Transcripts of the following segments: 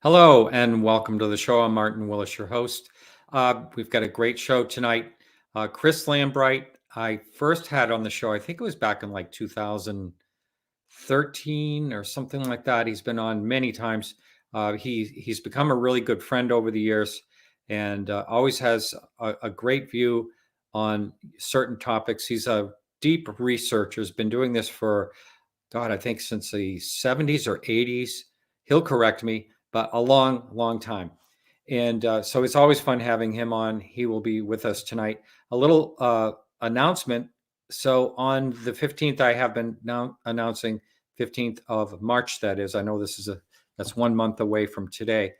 Hello and welcome to the show. I'm Martin Willis, your host. We've got a great show tonight. Chris Lambright, I first had on the show, I think it was back in like 2013 or something like that. He's been on many times. He's become a really good friend over the years and always has a great view on certain topics. He's a deep researcher, has been doing this for, God, I think since the 70s or 80s. He'll correct me, but a long, long time. And so it's always fun having him on. He will be with us tonight. A little announcement. So on the 15th, I have been now announcing 15th of March. That is, I know that's 1 month away from today.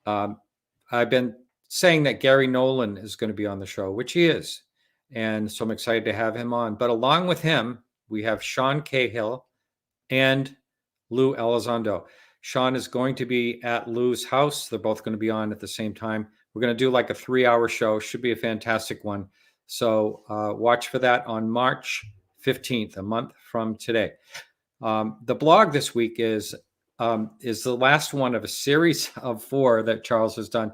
I've been saying that Gary Nolan is going to be on the show, which he is. And so I'm excited to have him on. But along with him, we have Sean Cahill and Lou Elizondo. Sean is going to be at Lou's house. They're both going to be on at the same time. We're going to do like a 3-hour show. Should be a fantastic one. So watch for that on March 15th, a month from today. The blog this week is the last one of a series of 4 that Charles has done.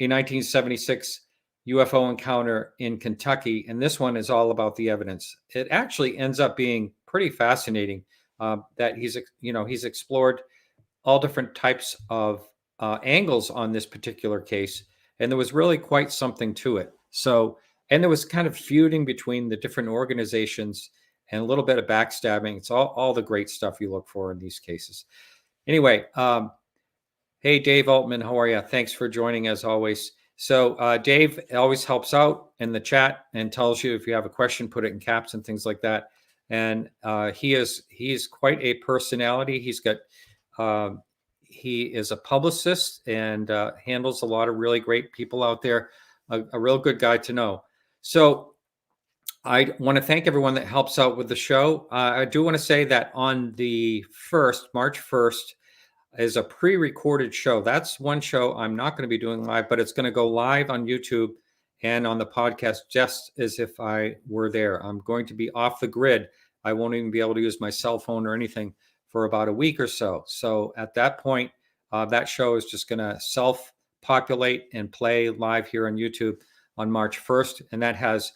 A 1976 UFO encounter in Kentucky. And this one is all about the evidence. It actually ends up being pretty fascinating that he's explored all different types of angles on this particular case. And there was really quite something to it. So, and there was kind of feuding between the different organizations and a little bit of backstabbing. It's all the great stuff you look for in these cases. Anyway, hey, Dave Altman, how are you? Thanks for joining as always. So Dave always helps out in the chat and tells you if you have a question, put it in caps and things like that. And he's quite a personality. He is a publicist and handles a lot of really great people out there. A real good guy to know. So I want to thank everyone that helps out with the show. I do want to say that on the 1st, March 1st, is a pre-recorded show. That's one show I'm not going to be doing live, but it's going to go live on YouTube and on the podcast just as if I were there. I'm going to be off the grid. I won't even be able to use my cell phone or anything for about a week or so. So at that point, that show is just going to self-populate and play live here on YouTube on March 1st. And that has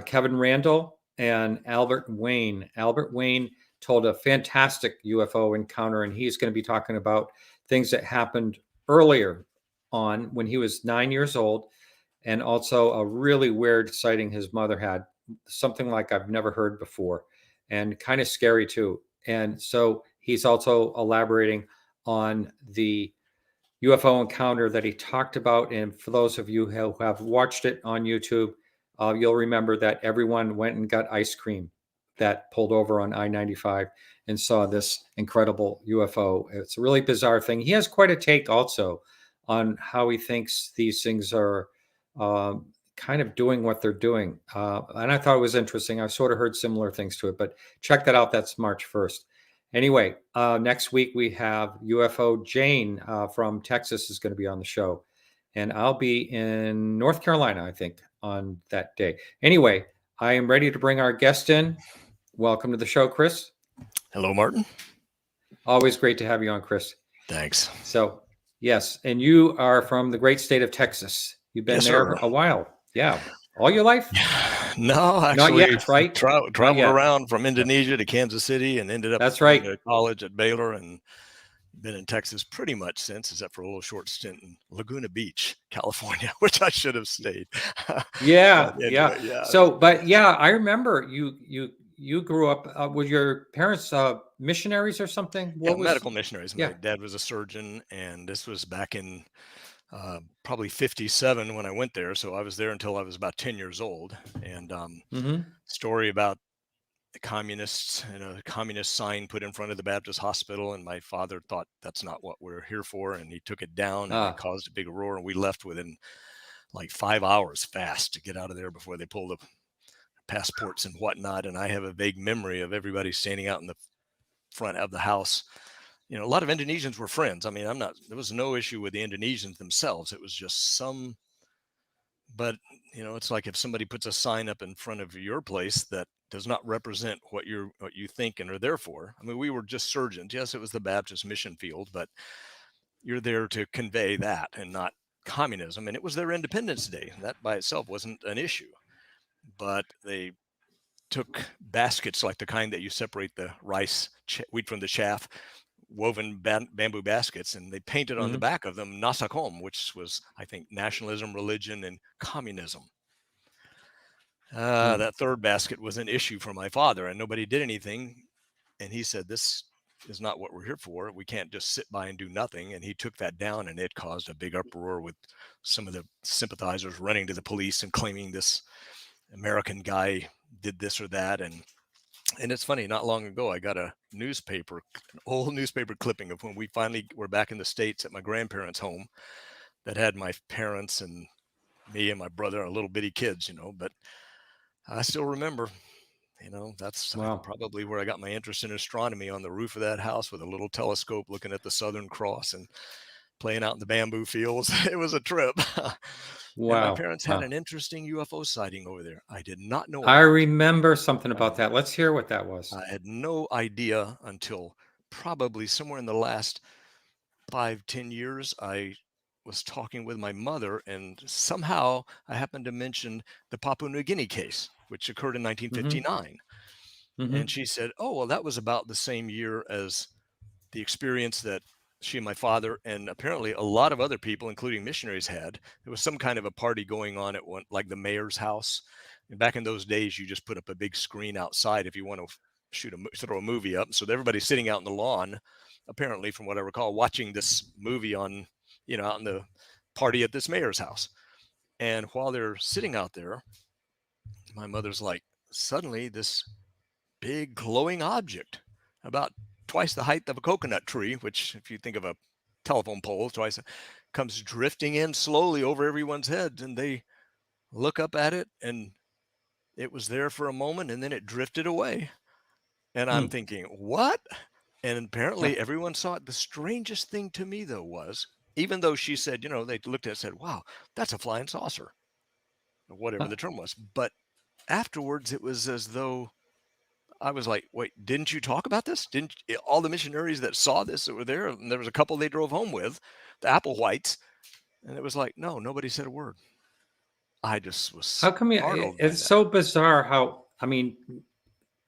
Kevin Randall and Albert Wayne. Albert Wayne told a fantastic UFO encounter, and he's going to be talking about things that happened earlier on when he was 9 years old, and also a really weird sighting his mother had, something like I've never heard before, and kind of scary too. And so he's also elaborating on the UFO encounter that he talked about. And for those of you who have watched it on YouTube, you'll remember that everyone went and got ice cream that pulled over on I-95 and saw this incredible UFO. It's a really bizarre thing. He has quite a take also on how he thinks these things are kind of doing what they're doing. And I thought it was interesting. I've sort of heard similar things to it, but check that out. That's March 1st. Anyway, next week we have UFO Jane from Texas is going to be on the show. And I'll be in North Carolina, I think, on that day. Anyway, I am ready to bring our guest in. Welcome to the show, Chris. Hello, Martin. Always great to have you on, Chris. Thanks. So, yes, and you are from the great state of Texas. You've been there a while. Yeah. All your life? No, actually, not yet, right? Traveled around from Indonesia to Kansas City and ended up going to college at Baylor and been in Texas pretty much since, except for a little short stint in Laguna Beach, California, which I should have stayed. Yeah. So, but yeah, I remember you grew up with your parents missionaries or something? Medical missionaries. My dad was a surgeon, and this was back in probably 57 when I went there. So I was there until I was about 10 years old. And story about the communists and a communist sign put in front of the Baptist hospital. And my father thought that's not what we're here for. And he took it down and it caused a big roar. And we left within like 5 hours fast to get out of there before they pulled the passports and whatnot. And I have a vague memory of everybody standing out in the front of the house. You know, a lot of Indonesians were friends. I mean, there was no issue with the Indonesians themselves. It was just but you know, it's like if somebody puts a sign up in front of your place that does not represent what you think and are there for. I mean, we were just surgeons. Yes, it was the Baptist mission field, but you're there to convey that and not communism. And it was their Independence Day. That by itself wasn't an issue. But they took baskets like the kind that you separate the wheat from the chaff, woven bamboo baskets, and they painted on the back of them Nasakom, which was, I think, nationalism, religion, and communism. That third basket was an issue for my father, and nobody did anything. And he said, this is not what we're here for. We can't just sit by and do nothing. And he took that down, and it caused a big uproar with some of the sympathizers running to the police and claiming this American guy did this or that. And it's funny, not long ago, I got an old newspaper clipping of when we finally were back in the States at my grandparents' home that had my parents and me and my brother and little bitty kids, but I still remember, that's probably where I got my interest in astronomy, on the roof of that house with a little telescope looking at the Southern Cross and playing out in the bamboo fields. It was a trip. Wow. And my parents had an interesting UFO sighting over there. I did not know. I remember something about that. Let's hear what that was. I had no idea until probably somewhere in the last 5-10 years. I was talking with my mother, and somehow I happened to mention the Papua New Guinea case, which occurred in 1959. And she said, oh, well, that was about the same year as the experience that she and my father and apparently a lot of other people, including missionaries, had. There was some kind of a party going on at one, like the mayor's house. And back in those days, you just put up a big screen outside if you want to throw a movie up. So everybody's sitting out in the lawn, apparently, from what I recall, watching this movie on, out in the party at this mayor's house. And while they're sitting out there, my mother's like, suddenly this big glowing object about twice the height of a coconut tree, which if you think of a telephone pole, comes drifting in slowly over everyone's heads. And they look up at it, and it was there for a moment, and then it drifted away. And I'm thinking, what? And apparently everyone saw it. The strangest thing to me, though, was, even though she said, they looked at it and said, wow, that's a flying saucer, or whatever the term was. But afterwards, it was as though I was like, wait, didn't you talk about this? Didn't all the missionaries that saw this that were there, and there was a couple they drove home with, the Applewhites, and it was like, no, nobody said a word. I just was how come it's so bizarre how,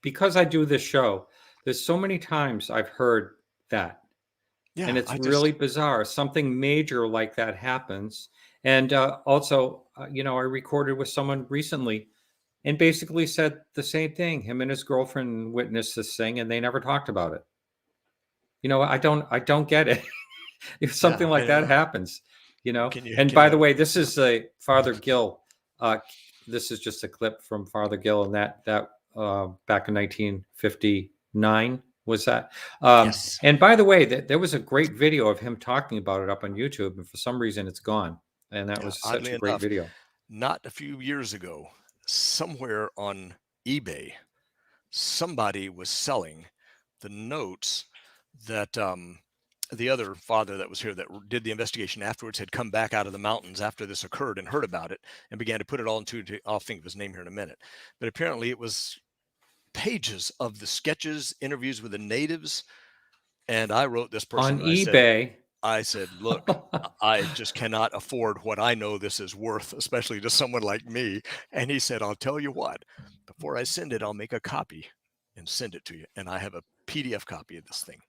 because I do this show, there's so many times I've heard that. Yeah, and it's really bizarre. Something major like that happens. And also, I recorded with someone recently and basically said the same thing. Him and his girlfriend witnessed this thing, and they never talked about it. I don't get it. If something like that happens, and by the way, this is a Father Gill. This is just a clip from Father Gill, and that back in 1959 was that. Yes. And by the way, there was a great video of him talking about it up on YouTube, and for some reason it's gone. And that was such a great video. Not a few years ago, somewhere on eBay, somebody was selling the notes that the other father that was here that did the investigation afterwards had come back out of the mountains after this occurred and heard about it and began to put it all into, I'll think of his name here in a minute. But apparently it was pages of the sketches, interviews with the natives. And I wrote this person on eBay. I said, look, I just cannot afford what I know this is worth, especially to someone like me. And he said, I'll tell you what, before I send it, I'll make a copy and send it to you. And I have a PDF copy of this thing.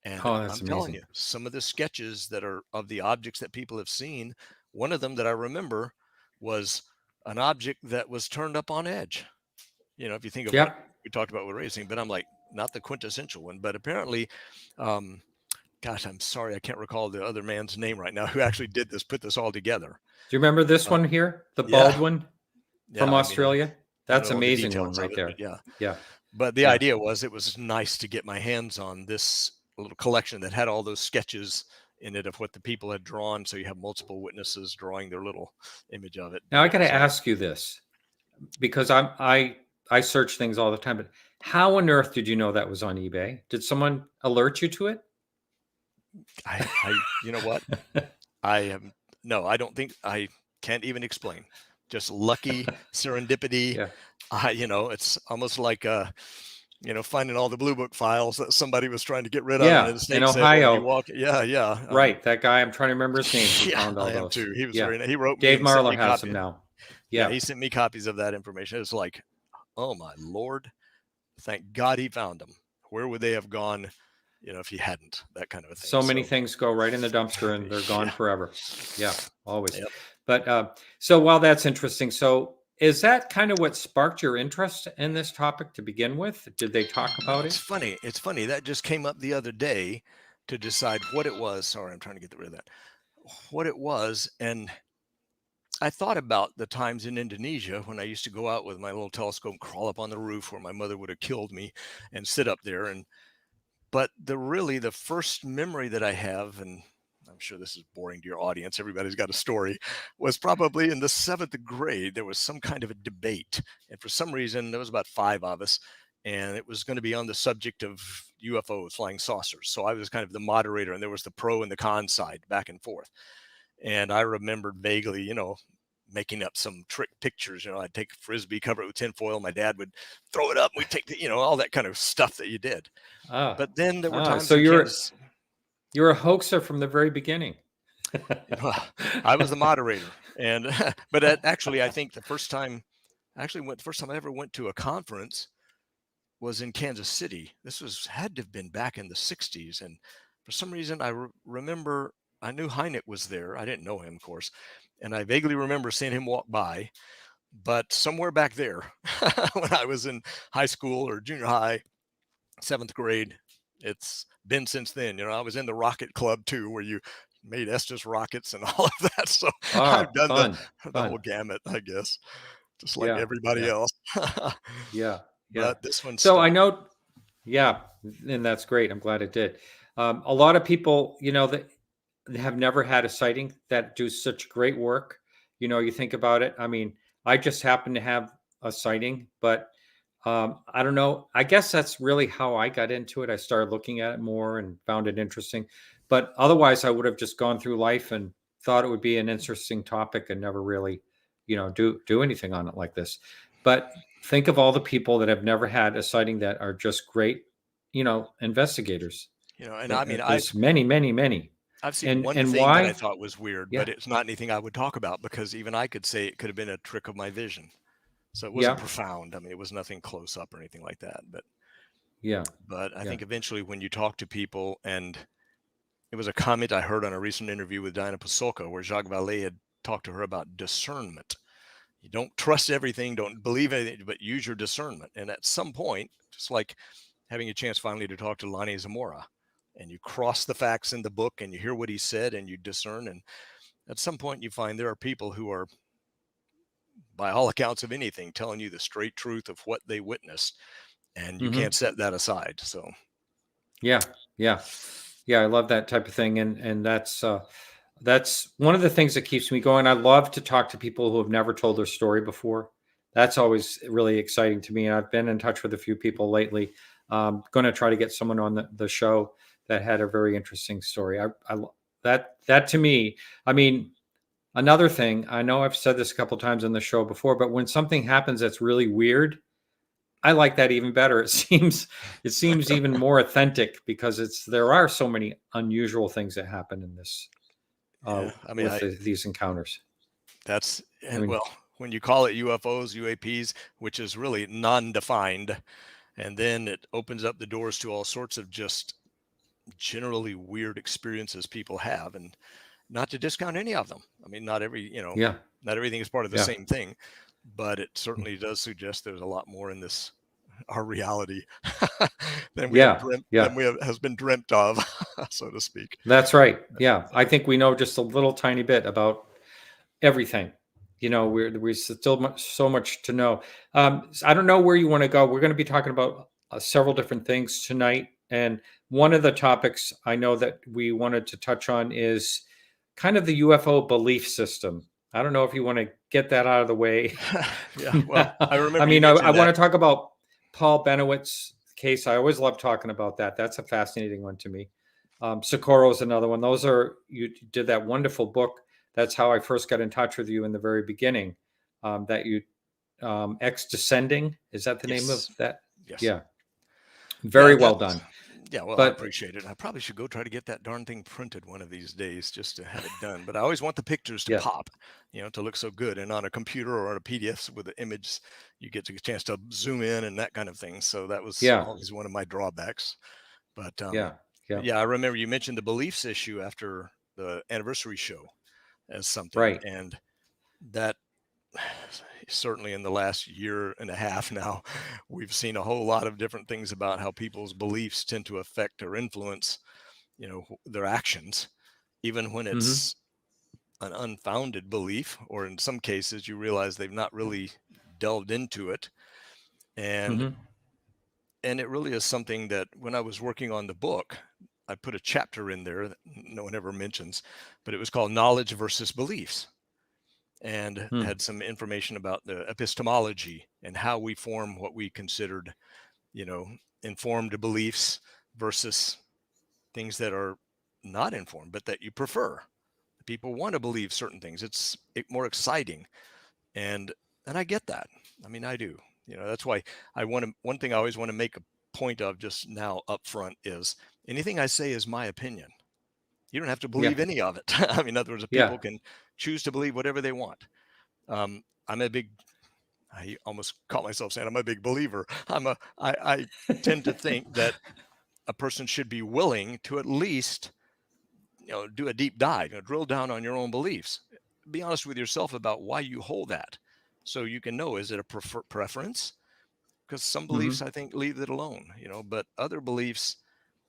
And I'm telling you, some of the sketches that are of the objects that people have seen, one of them that I remember was an object that was turned up on edge. If you think of what we talked about with racing, but I'm like, not the quintessential one, but apparently, gosh, I'm sorry, I can't recall the other man's name right now who actually did this, put this all together. Do you remember this one here? The bald one from Australia? That's amazing one right there. Yeah. But the idea was, it was nice to get my hands on this little collection that had all those sketches in it of what the people had drawn. So you have multiple witnesses drawing their little image of it. Now I got to ask you this, because I search things all the time, but how on earth did you know that was on eBay? Did someone alert you to it? I you know what? I don't think, I can't even explain. Just lucky serendipity. It's almost like finding all the Blue Book files that somebody was trying to get rid of. Yeah, And the state in Ohio. Yeah. Right, that guy. I'm trying to remember his name. He Yeah, found all I am those. too. He was Yeah, he wrote me Dave and sent Marlar me has copies. them now. Yeah, Yeah, he sent me copies of that information. It's like, oh my Lord, thank God he found them. Where would they have gone, if he hadn't? That kind of a thing. So many things go right in the dumpster and they're gone forever. Yeah, always. Yep. But so while that's interesting, so is that kind of what sparked your interest in this topic to begin with? Did they talk about It's it? funny. It's funny. That just came up the other day to decide what it was. Sorry, I'm trying to get rid of that. What it was. And I thought about the times in Indonesia when I used to go out with my little telescope and crawl up on the roof where my mother would have killed me and sit up there. But the first memory that I have, and I'm sure this is boring to your audience, everybody's got a story, was probably in the 7th grade. There was some kind of a debate. And for some reason, there was about 5 of us, and it was going to be on the subject of UFOs, flying saucers. So I was kind of the moderator, and there was the pro and the con side back and forth. And I remembered vaguely, making up some trick pictures. I'd take a Frisbee, cover it with tinfoil. My dad would throw it up. And we'd take all that kind of stuff that you did. But then there were times. So you're a hoaxer from the very beginning. I was the moderator, but actually, I think the first time I ever went to a conference was in Kansas City. This had to have been back in the 60s, and for some reason, I remember I knew Hynek was there. I didn't know him, of course, and I vaguely remember seeing him walk by. But somewhere back there, when I was in high school or junior high, 7th grade, it's been since then. I was in the rocket club too, where you made Estes rockets and all of that. So I've done the whole gamut, I guess, just like everybody else. Yeah. But this one. So I know. Yeah, and that's great. I'm glad it did. A lot of people, that have never had a sighting that do such great work. You think about it. I mean, I just happen to have a sighting, but I don't know. I guess that's really how I got into it. I started looking at it more and found it interesting. But otherwise, I would have just gone through life and thought it would be an interesting topic and never really, do anything on it like this. But think of all the people that have never had a sighting that are just great, investigators. And I mean, there's many. I've seen one thing that I thought was weird, but it's not anything I would talk about because even I could say it could have been a trick of my vision. So it wasn't profound. I mean, it was nothing close up or anything like that. But I think eventually when you talk to people, and it was a comment I heard on a recent interview with Diana Pasulka where Jacques Vallée had talked to her about discernment. You don't trust everything, don't believe anything, but use your discernment. And at some point, just like having a chance finally to talk to Lonnie Zamora, and you cross the facts in the book and you hear what he said and you discern. And at some point you find there are people who are, by all accounts of anything, telling you the straight truth of what they witnessed, and you can't set that aside. So yeah, I love that type of thing. And that's one of the things that keeps me going. I love to talk to people who have never told their story before. That's always really exciting to me. And I've been in touch with a few people lately. Going to try to get someone on the show that had a very interesting story. That to me, I mean, another thing, I know I've said this a couple times on the show before, but when something happens that's really weird, I like that even better. It seems even more authentic because there are so many unusual things that happen in this. These encounters. When you call it UFOs, UAPs, which is really non-defined, and then it opens up the doors to all sorts of just generally weird experiences people have, and not to discount any of them. I mean, not everything is part of the same thing, but it certainly does suggest there's a lot more in our reality than has been dreamt of, so to speak. That's right. Yeah. I think we know just a little tiny bit about everything. We still so much to know. I don't know where you want to go. We're going to be talking about several different things tonight. And one of the topics I know that we wanted to touch on is kind of the UFO belief system. I don't know if you want to get that out of the way. Well, I remember. I mean, I want to talk about Paul Bennewitz Case. I always love talking about that. That's a fascinating one to me. Socorro is another one. You did that wonderful book. That's how I first got in touch with you in the very beginning. That you X Descending. Is that the name of that? Yes. Yeah. Very well done. Yeah, well, I But appreciate it. I probably should go try to get that darn thing printed one of these days just to have it done. But I always want the pictures to pop, to look so good. And on a computer or on a PDF with the image, you get a chance to zoom in and that kind of thing. So that was always one of my drawbacks. But I remember you mentioned the beliefs issue after the anniversary show as something. Right. And that certainly in the last year and a half now, we've seen a whole lot of different things about how people's beliefs tend to affect or influence, their actions, even when it's an unfounded belief, or in some cases you realize they've not really delved into it. And it really is something that when I was working on the book, I put a chapter in there that no one ever mentions, but it was called Knowledge versus Beliefs, and had some information about the epistemology and how we form what we considered, informed beliefs versus things that are not informed, but that you prefer. People want to believe certain things. It's more exciting. And I get that. I mean, I do. That's why one thing I always want to make a point of just now up front is anything I say is my opinion. You don't have to believe any of it. I mean, in other words, people can choose to believe whatever they want. I almost caught myself saying I'm a big believer. I tend to think that a person should be willing to at least, do a deep dive, drill down on your own beliefs. Be honest with yourself about why you hold that, so you can know, is it a preference? Because some beliefs, I think, leave it alone, but other beliefs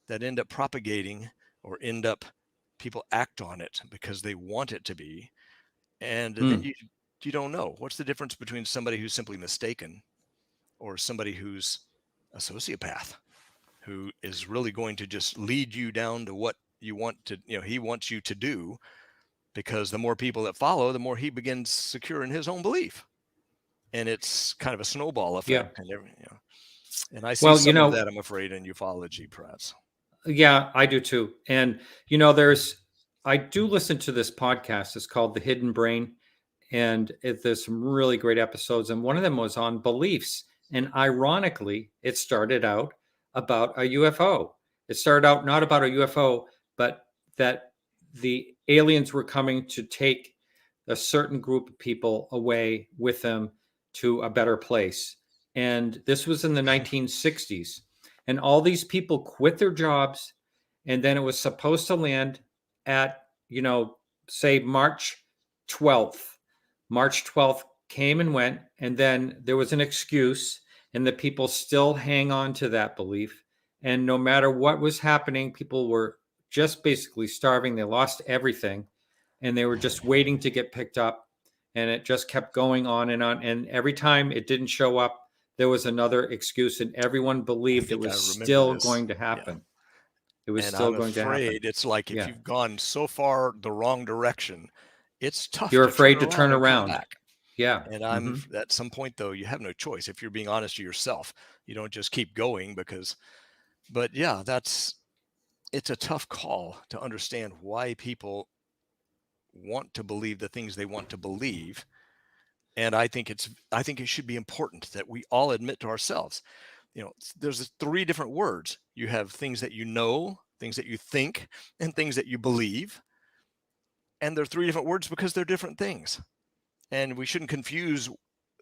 that end up propagating or end up people act on it because they want it to be. And then you don't know. What's the difference between somebody who's simply mistaken or somebody who's a sociopath who is really going to just lead you down to what you want to, he wants you to do, because the more people that follow, the more he begins secure in his own belief. And it's kind of a snowball effect. And and I see some of that, I'm afraid, in ufology, perhaps. Yeah, I do too. And, I do listen to this podcast. It's called The Hidden Brain. And there's some really great episodes. And one of them was on beliefs. And ironically, it started out about a UFO. It started out not about a UFO, but that the aliens were coming to take a certain group of people away with them to a better place. And this was in the 1960s. And all these people quit their jobs. And then it was supposed to land at, say March 12th. March 12th came and went. And then there was an excuse. And the people still hang on to that belief. And no matter what was happening, people were just basically starving. They lost everything. And they were just waiting to get picked up. And it just kept going on. And every time it didn't show up, there was another excuse, and everyone believed it was still going to happen. It was still going to happen. I'm afraid it's like if you've gone so far the wrong direction, it's tough. You're afraid to turn around. Come back. Yeah. And I'm at some point, though, you have no choice. If you're being honest to yourself, you don't just keep going but yeah, it's a tough call to understand why people want to believe the things they want to believe. And I think it should be important that we all admit to ourselves, there's 3 different words. You have things that you know, things that you think, and things that you believe. And they're 3 different words because they're different things. And we shouldn't confuse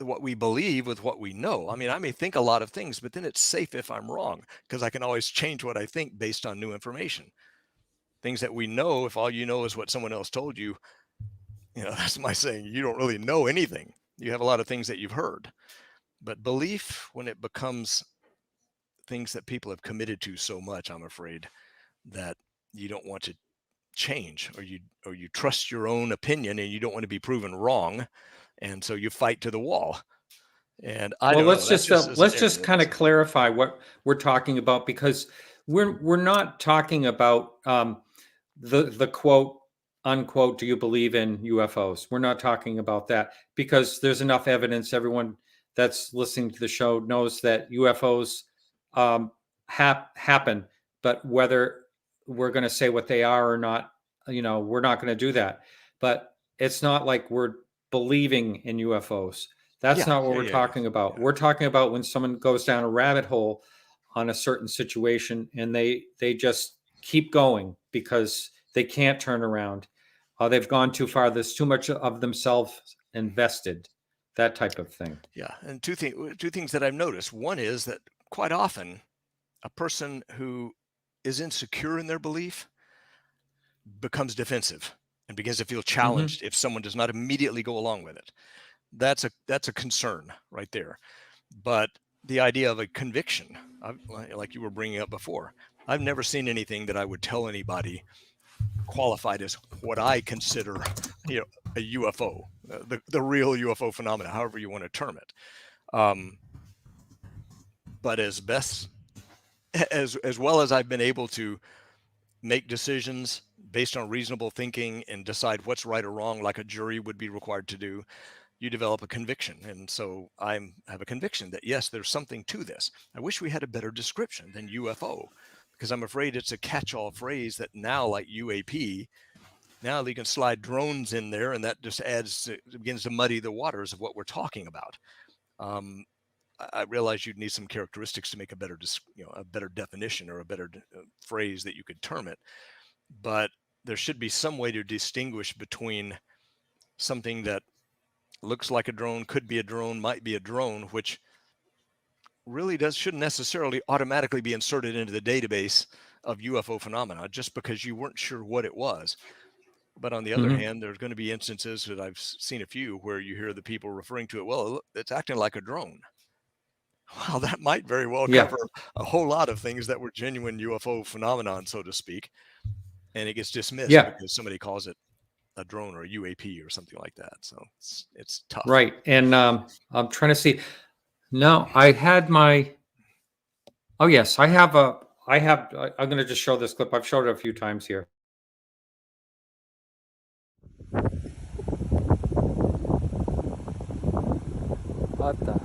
what we believe with what we know. I mean, I may think a lot of things, but then it's safe if I'm wrong, because I can always change what I think based on new information. Things that we know, if all you know is what someone else told you, that's my saying, you don't really know anything. You have a lot of things that you've heard. But belief, when it becomes things that people have committed to so much, I'm afraid that you don't want to change, or you trust your own opinion and you don't want to be proven wrong. And so you fight to the wall. And let's just kind of clarify what we're talking about, because we're not talking about the quote unquote, do you believe in UFOs? We're not talking about that, because there's enough evidence. Everyone that's listening to the show knows that UFOs happen, but whether we're going to say what they are or not, we're not going to do that. But it's not like we're believing in UFOs. That's not what we're talking about. We're talking about when someone goes down a rabbit hole on a certain situation, and they just keep going because they can't turn around. They've gone too far. There's too much of themselves invested, that type of thing. Yeah, and two things that I've noticed. One is that quite often a person who is insecure in their belief becomes defensive and begins to feel challenged if someone does not immediately go along with it. That's a concern right there. But the idea of a conviction, like you were bringing up before, I've never seen anything that I would tell anybody qualified as what I consider, a UFO, the real UFO phenomena, however you want to term it. But as well as I've been able to make decisions based on reasonable thinking and decide what's right or wrong, like a jury would be required to do, you develop a conviction. And so I have a conviction that, yes, there's something to this. I wish we had a better description than UFO, because I'm afraid it's a catch-all phrase that now, like UAP, now you can slide drones in there, and that just begins to muddy the waters of what we're talking about. I realize you'd need some characteristics to make a better definition or a better phrase that you could term it. But there should be some way to distinguish between something that looks like a drone, could be a drone, might be a drone, which really shouldn't necessarily automatically be inserted into the database of UFO phenomena just because you weren't sure what it was. But on the other hand, there's going to be instances that I've seen a few where you hear the people referring to it, well, it's acting like a drone. Well, that might very well cover a whole lot of things that were genuine UFO phenomenon, so to speak. And it gets dismissed because somebody calls it a drone or a UAP or something like that. So it's tough. Right. And I'm trying to see. No, I had my. Oh, yes, I'm going to just show this clip. I've showed it a few times here. What the?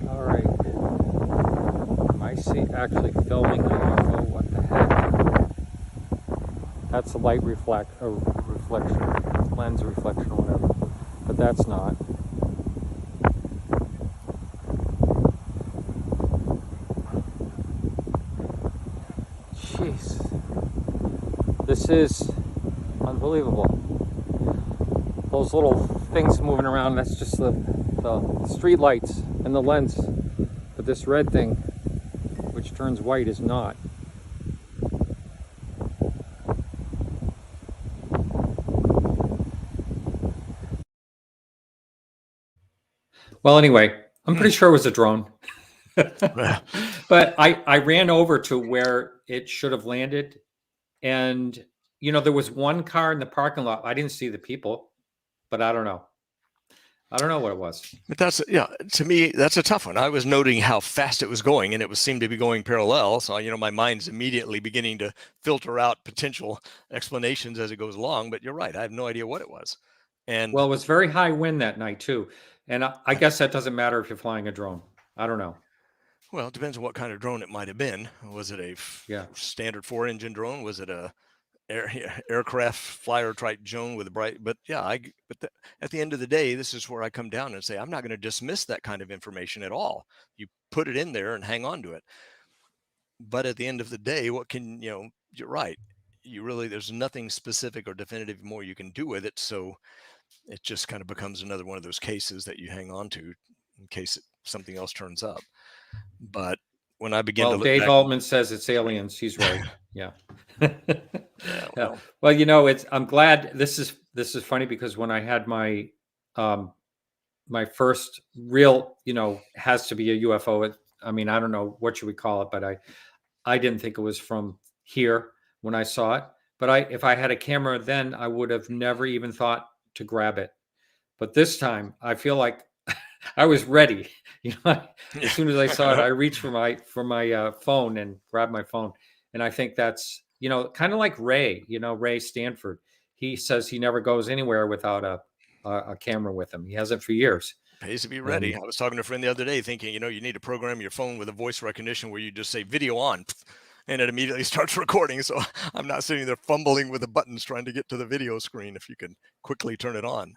All right. I see actually filming the UFO. What the heck? That's a light reflection, lens reflection or whatever. But that's not. Jeez. This is unbelievable. Those little things moving around, that's just the street lights and the lens. But this red thing, which turns white, is not. Well, anyway, I'm pretty sure it was a drone. But I ran over to where it should have landed, and there was one car in the parking lot. I didn't see the people, but I don't know. I don't know what it was. But to me, that's a tough one. I was noting how fast it was going, and it seemed to be going parallel. So, my mind's immediately beginning to filter out potential explanations as it goes along. But you're right. I have no idea what it was. And well, it was very high wind that night too. And I guess that doesn't matter if you're flying a drone. I don't know. Well, it depends on what kind of drone it might have been. Was it a standard 4-engine drone? Was it a aircraft flyer type drone with a bright? But at the end of the day, this is where I come down and say, I'm not going to dismiss that kind of information at all. You put it in there and hang on to it. But at the end of the day, what can, you're right. There's nothing specific or definitive more you can do with it. So it just kind of becomes another one of those cases that you hang on to in case something else turns up. But when I begin to look Dave back, Altman says it's aliens. He's right. Yeah. Well, I'm glad this is funny, because when I had my my first real, has to be a UFO. I don't know what should we call it, but I didn't think it was from here when I saw it. But if I had a camera then, I would have never even thought to grab it. But this time, I feel like I was ready. As soon as I saw it, I reached for my phone and grabbed my phone. And I think that's kind of like Ray. Ray Stanford. He says he never goes anywhere without a camera with him. He hasn't for years. Pays to be ready. I was talking to a friend the other day thinking, you need to program your phone with a voice recognition where you just say video on, and it immediately starts recording. So I'm not sitting there fumbling with the buttons trying to get to the video screen if you can quickly turn it on.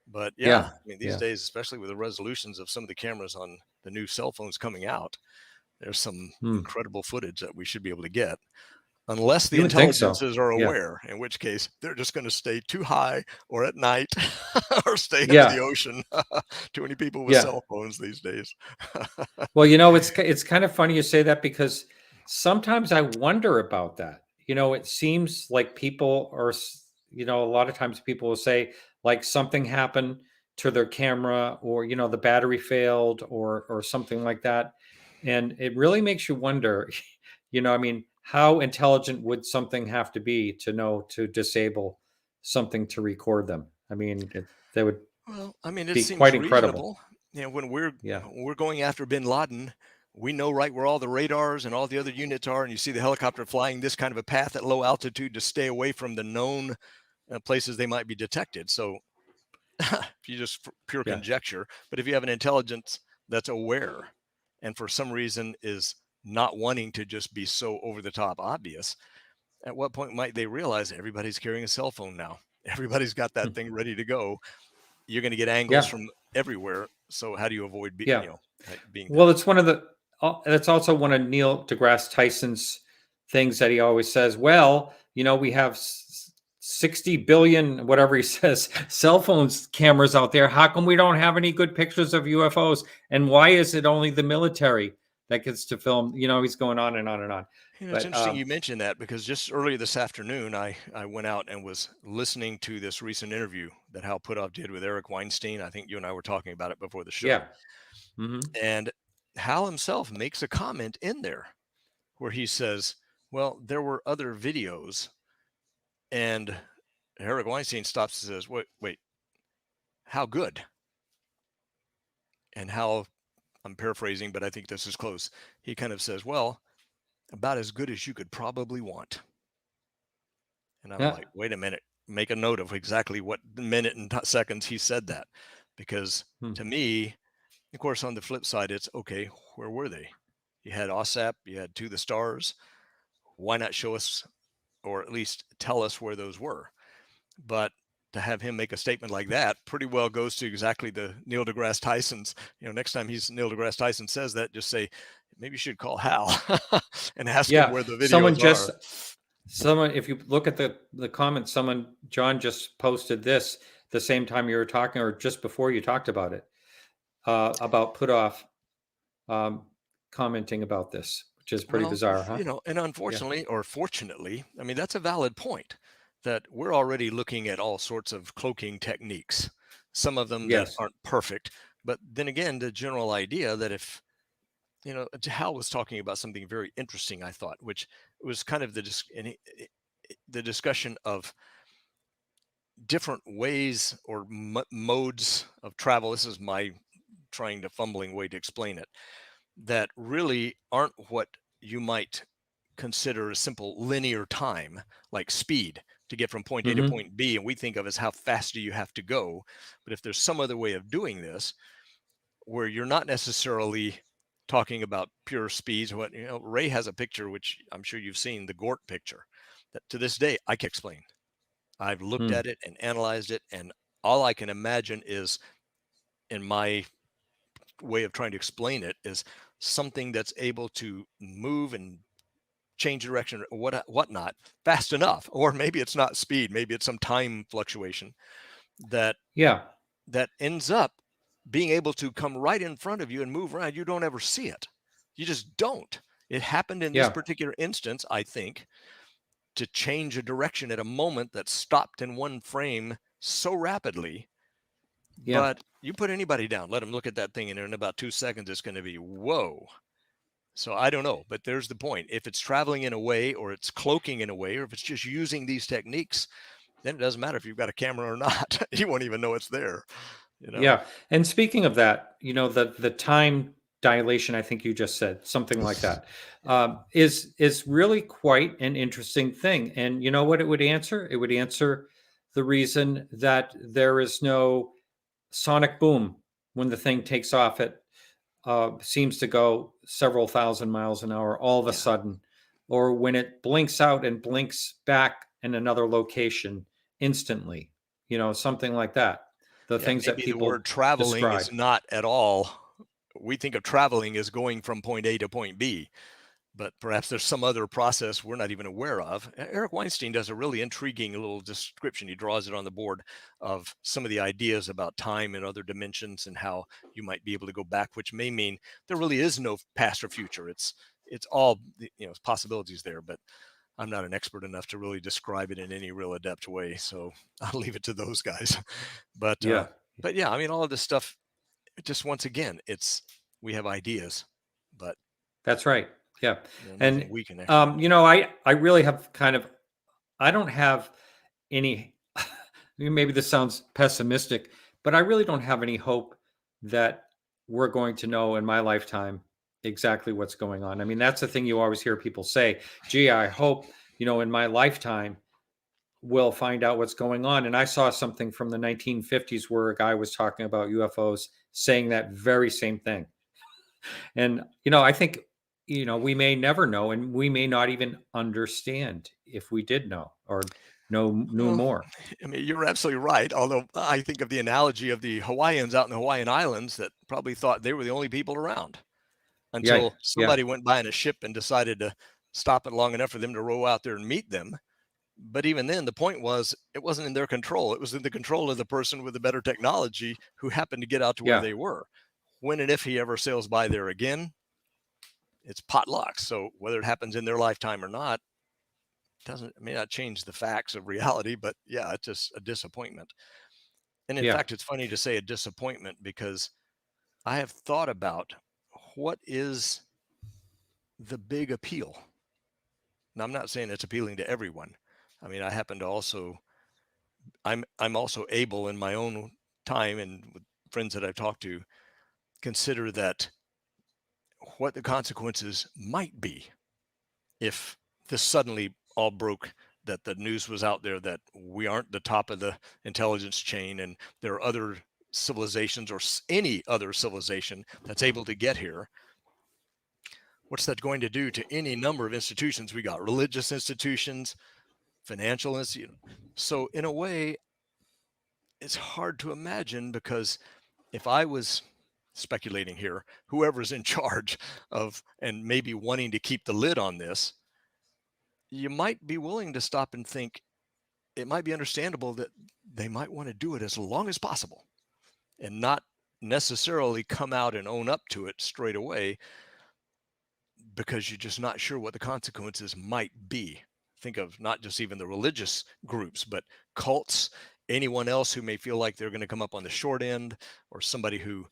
But Yeah. I mean, these days, especially with the resolutions of some of the cameras on the new cell phones coming out, there's some incredible footage that we should be able to get. Unless the intelligences are aware, in which case they're just going to stay too high or at night or stay under the ocean. Too many people with cell phones these days. Well, it's kind of funny you say that, because sometimes I wonder about that. It seems like people are, a lot of times people will say like something happened to their camera, or, the battery failed, or something like that. And it really makes you wonder, I mean, how intelligent would something have to be to know to disable something to record them? I mean, they would. Well, I mean, it be seems quite reasonable. incredible. When we're going after bin Laden, we know right where all the radars and all the other units are, and you see the helicopter flying this kind of a path at low altitude to stay away from the known places they might be detected. So if you just pure conjecture, but if you have an intelligence that's aware and for some reason is not wanting to just be so over the top obvious, at what point might they realize everybody's carrying a cell phone now? Everybody's got that thing ready to go. You're going to get angles from everywhere. So how do you avoid being well, it's one of the, that's also one of Neil deGrasse Tyson's things that he always says. Well, we have 60 billion, whatever he says, cell phones cameras out there. How come we don't have any good pictures of UFOs? And why is it only the military that gets to film? He's going on and on and on. It's interesting you mentioned that, because just earlier this afternoon, I went out and was listening to this recent interview that Hal Puthoff did with Eric Weinstein. I think you and I were talking about it before the show. Yeah. Mm-hmm. And Hal himself makes a comment in there where he says, well, there were other videos. And Eric Weinstein stops and says, wait, how good? And Hal, I'm paraphrasing, but I think this is close. He kind of says, well, about as good as you could probably want. And I'm like, wait a minute, make a note of exactly what minute and seconds he said that. Because to me, of course, on the flip side, it's okay, where were they? You had OSAP, you had To the Stars. Why not show us, or at least tell us where those were? But to have him make a statement like that pretty well goes to exactly the Neil deGrasse Tyson's. Next time Neil deGrasse Tyson says that, just say, maybe you should call Hal and ask him where the videos are. Someone, if you look at the comments, John just posted this the same time you were talking, or just before you talked about it, about Puthoff commenting about this, which is pretty bizarre, huh? And unfortunately, or fortunately, I mean, that's a valid point, that we're already looking at all sorts of cloaking techniques, some of them that aren't perfect. But then again, the general idea that if, Hal was talking about something very interesting, I thought, which was kind of the discussion of different ways or modes of travel. This is my fumbling way to explain it, that really aren't what you might consider a simple linear time, like speed to get from point A to point B. And we think of as how fast do you have to go. But if there's some other way of doing this, where you're not necessarily talking about pure speeds, Ray has a picture, which I'm sure you've seen, the Gort picture, that to this day I can explain. I've looked at it and analyzed it, and all I can imagine is, in my way of trying to explain it, is something that's able to move and change direction or whatnot fast enough. Or maybe it's not speed, maybe it's some time fluctuation that ends up being able to come right in front of you and move around. You don't ever see it. You just don't. It happened in this particular instance, I think, to change a direction at a moment that stopped in one frame so rapidly. But you put anybody down, let them look at that thing, and in about 2 seconds, it's going to be, whoa. So I don't know, but there's the point. If it's traveling in a way, or it's cloaking in a way, or if it's just using these techniques, then it doesn't matter if you've got a camera or not. You won't even know it's there. Yeah. And speaking of that, the time dilation, I think you just said something like that, is really quite an interesting thing. And you know what it would answer? It would answer the reason that there is no sonic boom when the thing takes off. It seems to go several thousand miles an hour all of a sudden, or when it blinks out and blinks back in another location instantly, something like that. the things that maybe people the word traveling describe. is not at all. We think of traveling as going from point A to point B, but perhaps there's some other process we're not even aware of. Eric Weinstein does a really intriguing little description. He draws it on the board of some of the ideas about time and other dimensions and how you might be able to go back, which may mean there really is no past or future. It's all, possibilities there, but I'm not an expert enough to really describe it in any real adept way. So I'll leave it to those guys. But yeah, I mean, all of this stuff, just once again, we have ideas, but that's right. Yeah. And, we can actually I really have I don't have any, maybe this sounds pessimistic, but I really don't have any hope that we're going to know in my lifetime exactly what's going on. I mean, that's the thing you always hear people say, gee, I hope, in my lifetime we'll find out what's going on. And I saw something from the 1950s where a guy was talking about UFOs saying that very same thing. And, I think, we may never know, and we may not even understand if we did know or knew more. I mean, you're absolutely right. Although I think of the analogy of the Hawaiians out in the Hawaiian Islands that probably thought they were the only people around Yeah. until somebody went by in a ship and decided to stop it long enough for them to row out there and meet them. But even then, the point was it wasn't in their control. It was in the control of the person with the better technology who happened to get out to where they were. When and if he ever sails by there again, it's potluck. So whether it happens in their lifetime or not, may not change the facts of reality, but yeah, it's just a disappointment. And in fact, it's funny to say a disappointment because I have thought about what is the big appeal. Now, I'm not saying it's appealing to everyone. I mean, I happen to also, I'm also able in my own time and with friends that I've talked to, consider that what the consequences might be if this suddenly all broke, that the news was out there that we aren't the top of the intelligence chain and there are other civilizations or any other civilization that's able to get here. What's that going to do to any number of institutions? We got religious institutions, financial institutions. So in a way, it's hard to imagine, because if I was speculating here, whoever's in charge of and maybe wanting to keep the lid on this, you might be willing to stop and think it might be understandable that they might want to do it as long as possible and not necessarily come out and own up to it straight away, because you're just not sure what the consequences might be. Think of not just even the religious groups, but cults, anyone else who may feel like they're going to come up on the short end, or somebody who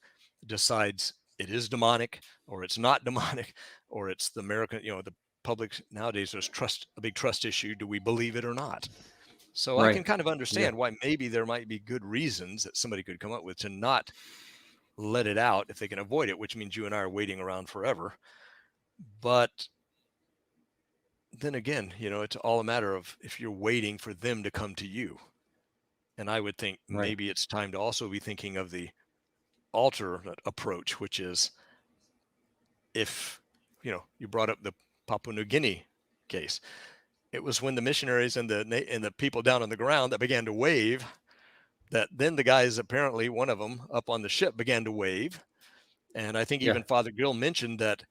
decides it is demonic or it's not demonic, or it's the American, the public nowadays, there's a big trust issue. Do we believe it or not? So I can kind of understand why maybe there might be good reasons that somebody could come up with to not let it out if they can avoid it, which means you and I are waiting around forever. But then again, it's all a matter of if you're waiting for them to come to you. And I would think maybe it's time to also be thinking of the alternate approach, which is if, you brought up the Papua New Guinea case. It was when the missionaries and the people down on the ground that began to wave, that then the guys, apparently one of them up on the ship, began to wave. And I think even Father Gill mentioned that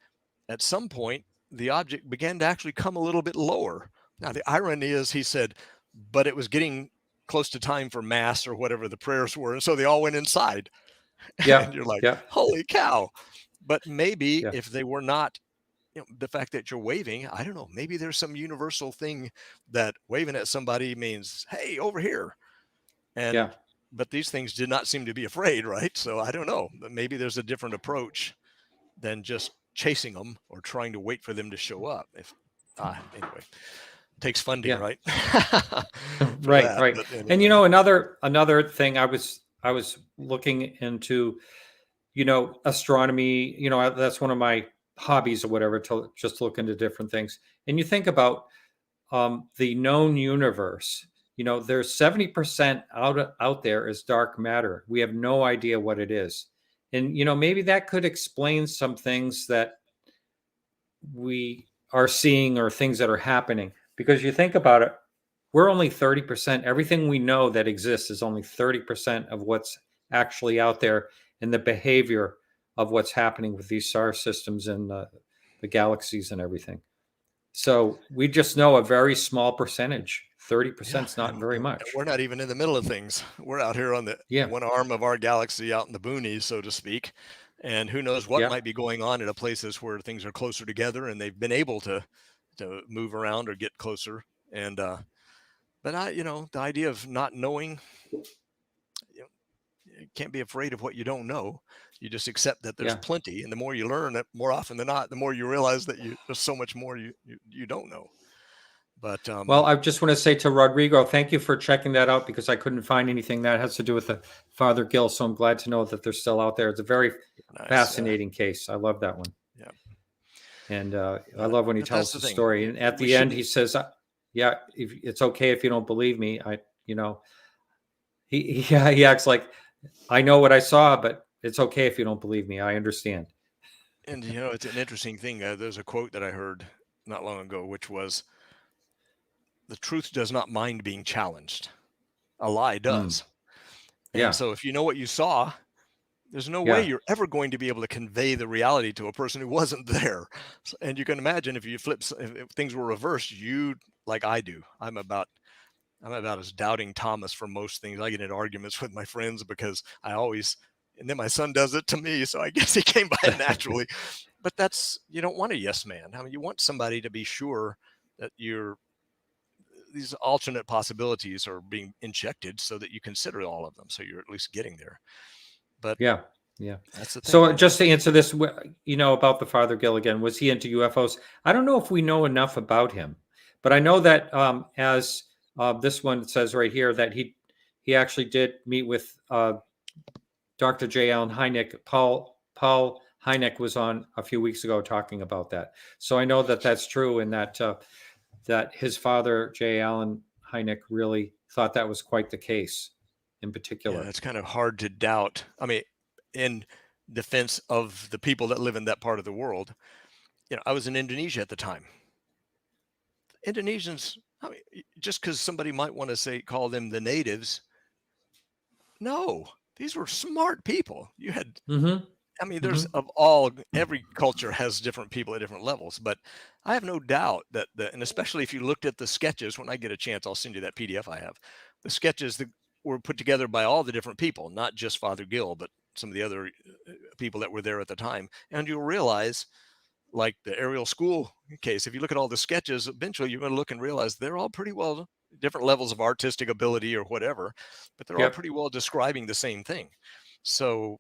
at some point, the object began to actually come a little bit lower. Now, the irony is, he said, but it was getting close to time for mass or whatever the prayers were. And so they all went inside. And you're like, holy cow. But maybe if they were not, the fact that you're waving, I don't know, maybe there's some universal thing that waving at somebody means, hey, over here. And but these things did not seem to be afraid, right? So I don't know, but maybe there's a different approach than just chasing them or trying to wait for them to show up. Anyway, takes funding, right? Right. Anyway. And another thing, I was looking into, astronomy. That's one of my hobbies or whatever, to just look into different things. And you think about the known universe. There's 70% out there is dark matter. We have no idea what it is. And, maybe that could explain some things that we are seeing or things that are happening. Because you think about it, we're only 30%. Everything we know that exists is only 30% of what's actually out there and the behavior of what's happening with these star systems and the galaxies and everything. So we just know a very small percentage. 30% is not very much. We're not even in the middle of things. We're out here on the one arm of our galaxy, out in the boonies, so to speak. And who knows what might be going on in places where things are closer together and they've been able to move around or get closer. And but the idea of not knowing, you can't be afraid of what you don't know. You just accept that there's plenty, and the more you learn, more often than not, the more you realize that there's so much more you don't know. But well, I just want to say to Rodrigo, thank you for checking that out, because I couldn't find anything that has to do with the Father Gill. So I'm glad to know that they're still out there. It's a very fascinating case. I love that one. Yeah. And I love when he tells the story. And at the end, he says, yeah, it's okay if you don't believe me. He acts like, I know what I saw, but it's okay if you don't believe me. I understand. And, it's an interesting thing. There's a quote that I heard not long ago, which was, the truth does not mind being challenged. A lie does. And so if you know what you saw, there's no way you're ever going to be able to convey the reality to a person who wasn't there. And you can imagine if things were reversed, like I do. I'm about as doubting Thomas for most things. I get into arguments with my friends because and then my son does it to me. So I guess he came by it naturally. But you don't want a yes man. I mean, you want somebody to be sure that these alternate possibilities are being injected so that you consider all of them. So you're at least getting there. But yeah. That's the thing. So just to answer this, about the Father Gill again, was he into UFOs? I don't know if we know enough about him, but I know that as this one says right here, that he actually did meet with Dr. J. Allen Hynek. Paul Hynek was on a few weeks ago talking about that. So I know that that's true, and that that his father, J. Allen Hynek, really thought that was quite the case in particular. Yeah, it's kind of hard to doubt. I mean, in defense of the people that live in that part of the world, I was in Indonesia at the time. Indonesians, I mean, just because somebody might want to call them the natives, no, these were smart people. You had, I mean, there's every culture has different people at different levels, but I have no doubt that and especially if you looked at the sketches, when I get a chance, I'll send you that PDF I have. The sketches that were put together by all the different people, not just Father Gill, but some of the other people that were there at the time. And you'll realize, like the Ariel School case, if you look at all the sketches, eventually you're going to look and realize they're all pretty well different levels of artistic ability or whatever, but they're all pretty well describing the same thing. So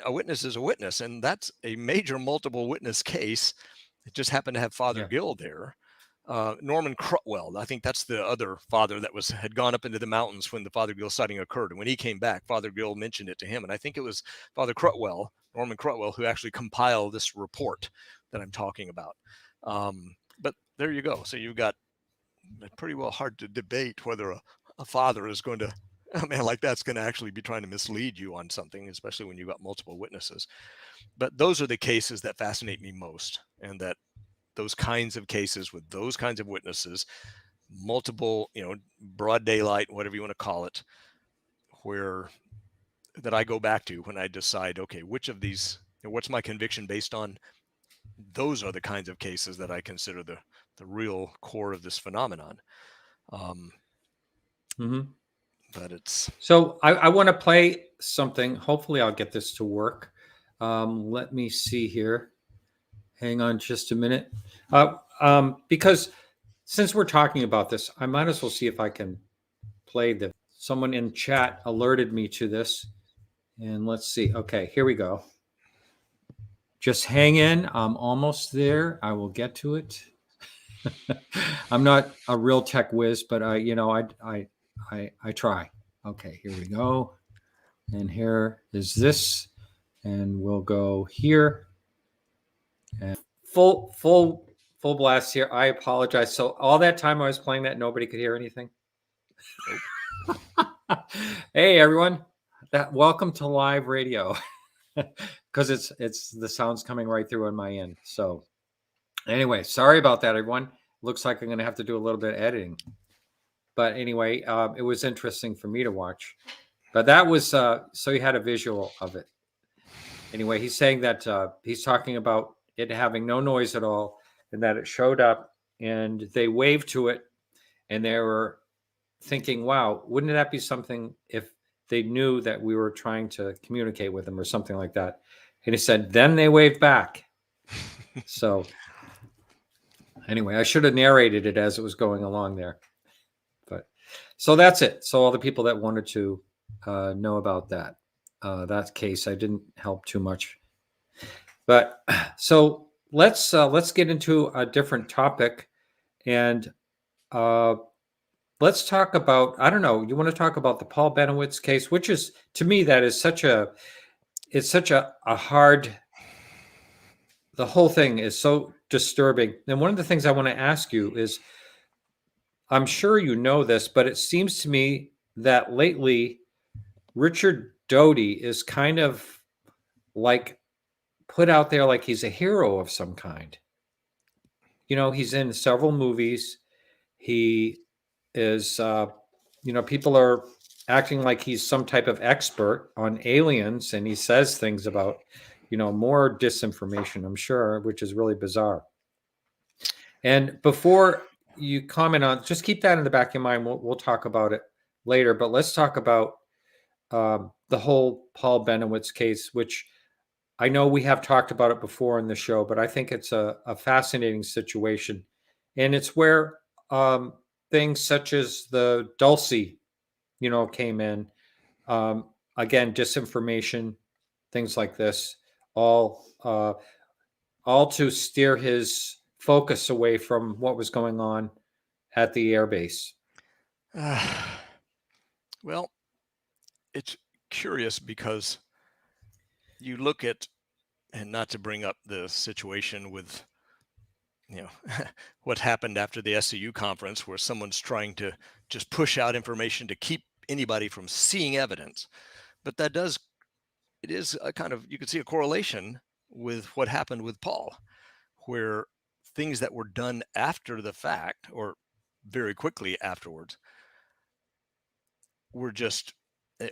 a witness is a witness, and that's a major multiple witness case. It just happened to have Father Gill there. Norman Crutwell, I think that's the other father that had gone up into the mountains when the Father Gill sighting occurred. And when he came back, Father Gill mentioned it to him. And I think it was Father Crutwell, Norman Crutwell, who actually compiled this report that I'm talking about. But there you go. So you've got pretty well hard to debate whether a father is going to, a man like that's going to actually be trying to mislead you on something, especially when you've got multiple witnesses. But those are the cases that fascinate me most, and that those kinds of cases with those kinds of witnesses, multiple, broad daylight, whatever you want to call it, that I go back to when I decide, okay, which of these, what's my conviction based on? Those are the kinds of cases that I consider the real core of this phenomenon. But it's so I want to play something. Hopefully I'll get this to work. Let me see here. Hang on just a minute. Because since we're talking about this, I might as well see if I can play this. Someone in chat alerted me to this. And let's see. Okay, here we go. Just hang in. I'm almost there. I will get to it. I'm not a real tech whiz, but I try. Okay, here we go. And here is this. And we'll go here. And full blast here. I apologize. So all that time I was playing that, nobody could hear anything. Hey everyone, welcome to live radio, because it's the sound's coming right through on my end. So anyway, sorry about that, everyone. Looks like I'm going to have to do a little bit of editing, but anyway, it was interesting for me to watch. But that was so you had a visual of it. Anyway, he's saying that he's talking about it having no noise at all, and that it showed up, and they waved to it, and they were thinking, "Wow, wouldn't that be something if they knew that we were trying to communicate with them or something like that?" And he said, "Then they waved back." So anyway, I should have narrated it as it was going along there. But so that's it. So all the people that wanted to know about that case, I didn't help too much. But so let's get into a different topic, and let's talk about, I don't know, you want to talk about the Paul Bennewitz case, which is, to me, that is such a hard, the whole thing is so disturbing. And one of the things I want to ask you is, I'm sure you know this, but it seems to me that lately Richard Doty is kind of like put out there like he's a hero of some kind. You know, he's in several movies. He is, people are acting like he's some type of expert on aliens, and he says things about, more disinformation, I'm sure, which is really bizarre. And before you comment on, just keep that in the back of your mind. We'll talk about it later, but let's talk about the whole Paul Bennewitz case, which I know we have talked about it before in the show, but I think it's a fascinating situation. And it's where things such as the Dulce, came in. Again, disinformation, things like this, all to steer his focus away from what was going on at the airbase. Well, it's curious because you look at, and not to bring up the situation with, what happened after the SCU conference, where someone's trying to just push out information to keep anybody from seeing evidence. But it is a kind of, you could see a correlation with what happened with Paul, where things that were done after the fact or very quickly afterwards were just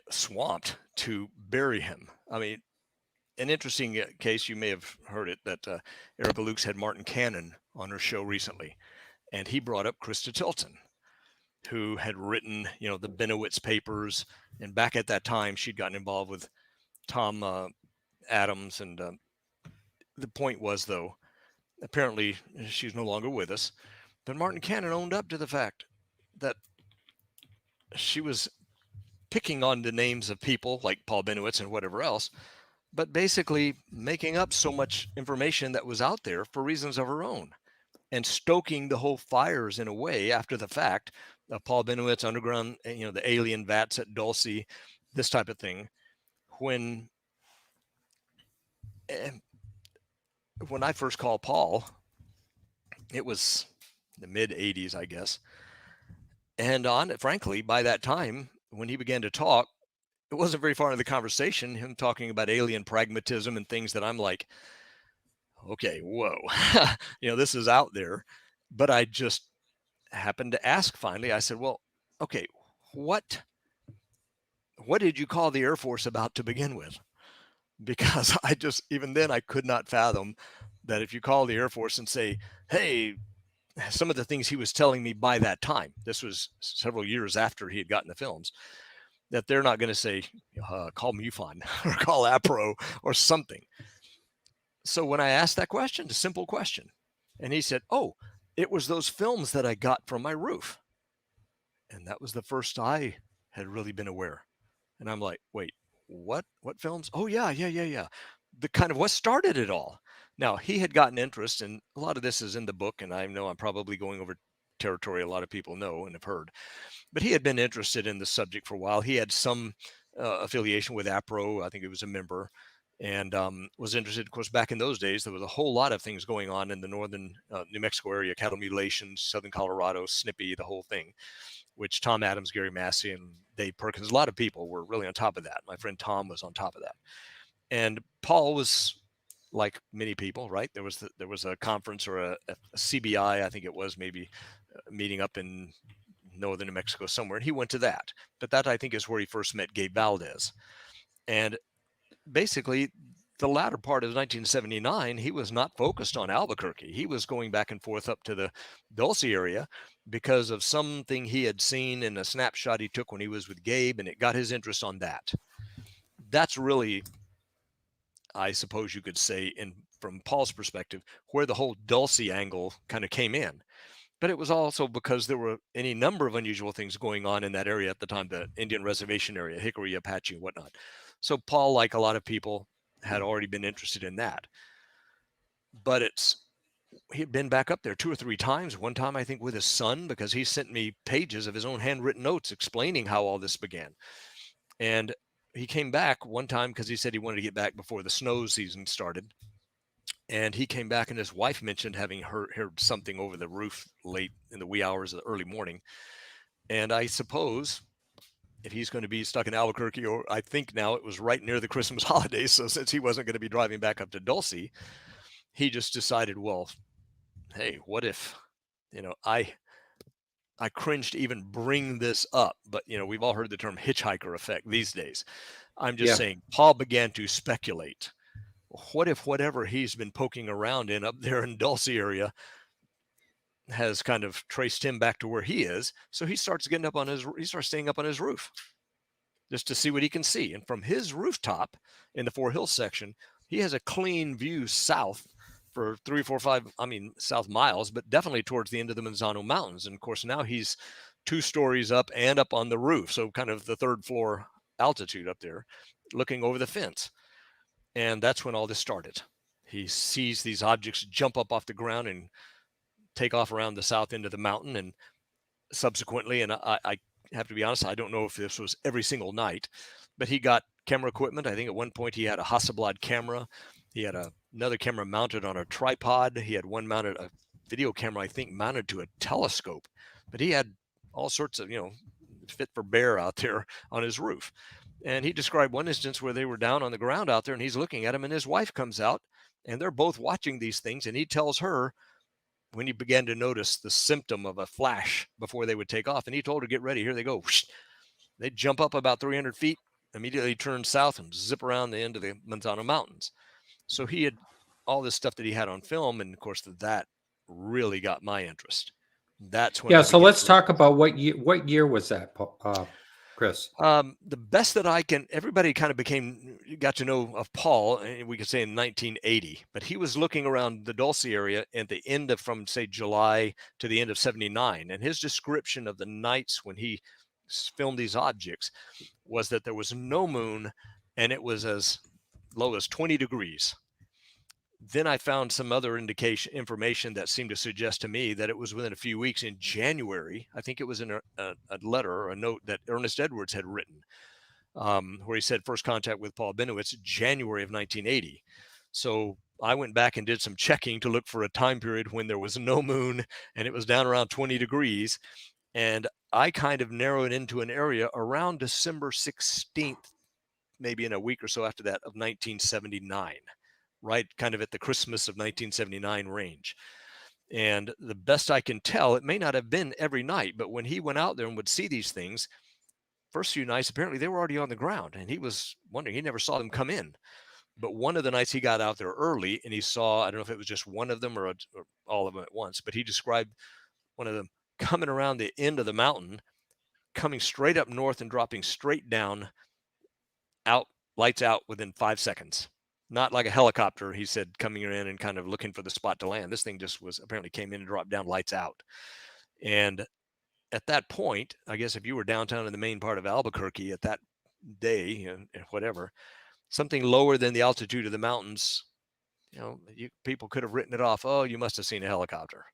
swamped to bury him. I mean, an interesting case, you may have heard it, that Erica Lukes had Martin Cannon on her show recently, and he brought up Krista Tilton, who had written, the Bennewitz papers. And back at that time, she'd gotten involved with Tom Adams. And the point was, though, apparently she's no longer with us, but Martin Cannon owned up to the fact that she was picking on the names of people like Paul Bennewitz and whatever else, but basically making up so much information that was out there for reasons of her own and stoking the whole fires in a way after the fact of Paul Bennewitz underground, the alien vats at Dulce, this type of thing. When I first called Paul, it was the mid 80s, I guess. And frankly, by that time, when he began to talk, it wasn't very far in the conversation, him talking about alien pragmatism and things that I'm like, okay, whoa, this is out there. But I just happened to ask finally, I said, well, okay, what did you call the Air Force about to begin with? Because even then I could not fathom that if you call the Air Force and say, hey, some of the things he was telling me by that time, this was several years after he had gotten the films, that they're not going to say, call MUFON or call APRO or something. So when I asked that question, a simple question, and he said, oh, it was those films that I got from my roof. And that was the first I had really been aware. And I'm like, wait, what films? Oh, yeah. The kind of what started it all. Now, he had gotten interest, and a lot of this is in the book, and I know I'm probably going over territory a lot of people know and have heard. But he had been interested in the subject for a while. He had some affiliation with APRO. I think he was a member, and was interested. Of course, back in those days, there was a whole lot of things going on in the northern New Mexico area, cattle mutilations, southern Colorado, Snippy, the whole thing, which Tom Adams, Gary Massey, and Dave Perkins, a lot of people were really on top of that. My friend Tom was on top of that. And Paul was like many people, right? There was a conference or a CBI, I think it was, maybe meeting up in northern New Mexico somewhere, and he went to that. But that, I think, is where he first met Gabe Valdez. And basically, the latter part of 1979, he was not focused on Albuquerque. He was going back and forth up to the Dulce area because of something he had seen in a snapshot he took when he was with Gabe, and it got his interest on that. That's really, I suppose you could say, from Paul's perspective, where the whole Dulce angle kind of came in. But it was also because there were any number of unusual things going on in that area at the time, the Indian reservation area, Hickory, Apache, and whatnot. So Paul, like a lot of people, had already been interested in that. But he had been back up there 2 or 3 times. One time, I think, with his son, because he sent me pages of his own handwritten notes explaining how all this began. And he came back one time because he said he wanted to get back before the snow season started. And he came back, and his wife mentioned having heard something over the roof late in the wee hours of the early morning. And I suppose if he's going to be stuck in Albuquerque, or I think now it was right near the Christmas holidays, so since he wasn't going to be driving back up to Dulce, he just decided, well, hey, what if, I cringe to even bring this up, but, we've all heard the term hitchhiker effect these days. I'm just saying, Paul began to speculate. What if whatever he's been poking around in up there in Dulce area has kind of traced him back to where he is? So he starts staying up on his roof just to see what he can see. And from his rooftop in the Four Hills section, he has a clean view south for 3, 4, 5, south miles, but definitely towards the end of the Manzano Mountains. And of course, now he's 2 stories up and up on the roof. So kind of the 3rd floor altitude up there, looking over the fence. And that's when all this started. He sees these objects jump up off the ground and take off around the south end of the mountain. And subsequently, and I have to be honest, I don't know if this was every single night, but he got camera equipment. I think at one point he had a Hasselblad camera. He had another camera mounted on a tripod. He had a video camera, I think, mounted to a telescope. But he had all sorts of, fit for bear out there on his roof. And he described one instance where they were down on the ground out there, and he's looking at him, and his wife comes out, and they're both watching these things. And he tells her, when he began to notice the symptom of a flash before they would take off, and he told her, get ready, here they go. They jump up about 300 feet, immediately turn south and zip around the end of the Manzano Mountains. So he had all this stuff that he had on film, and of course that really got my interest. That's when so let's talk about what year was that, Chris? The best that I can, everybody kind of got to know of Paul, we could say in 1980, but he was looking around the Dulce area at the end of, from say July to the end of 79. And his description of the nights when he filmed these objects was that there was no moon and it was as low as 20 degrees. Then I found some other information that seemed to suggest to me that it was within a few weeks in January. I think it was in a letter or a note that Ernest Edwards had written, where he said first contact with Paul Bennewitz, January of 1980. So I went back and did some checking to look for a time period when there was no moon and it was down around 20 degrees. And I kind of narrowed into an area around December 16th, maybe in a week or so after that, of 1979. Right, kind of at the Christmas of 1979 range. And the best I can tell, it may not have been every night, but when he went out there and would see these things, first few nights, apparently they were already on the ground. And he was wondering, he never saw them come in. But one of the nights he got out there early and he saw, I don't know if it was just one of them or all of them at once, but he described one of them coming around the end of the mountain, coming straight up north and dropping straight down, lights out within 5 seconds. Not like a helicopter, he said, coming in and kind of looking for the spot to land. This thing just apparently came in and dropped down, lights out. And at that point, I guess if you were downtown in the main part of Albuquerque at that day, and whatever, something lower than the altitude of the mountains, people could have written it off. Oh, you must have seen a helicopter.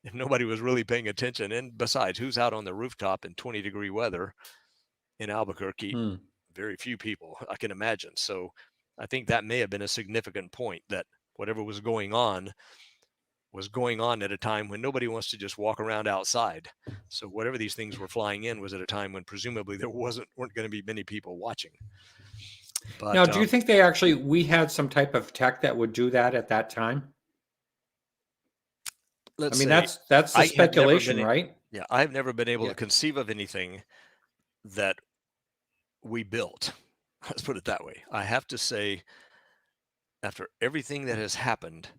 If nobody was really paying attention. And besides, who's out on the rooftop in 20-degree weather in Albuquerque? Very few people, I can imagine. So I think that may have been a significant point, that whatever was going on at a time when nobody wants to just walk around outside. So whatever these things were flying in was at a time when presumably there weren't going to be many people watching. But, now, do you think we had some type of tech that would do that at that time? That's the speculation, right? Yeah, I've never been able to conceive of anything that we built. Let's put it that way. I have to say, after everything that has happened,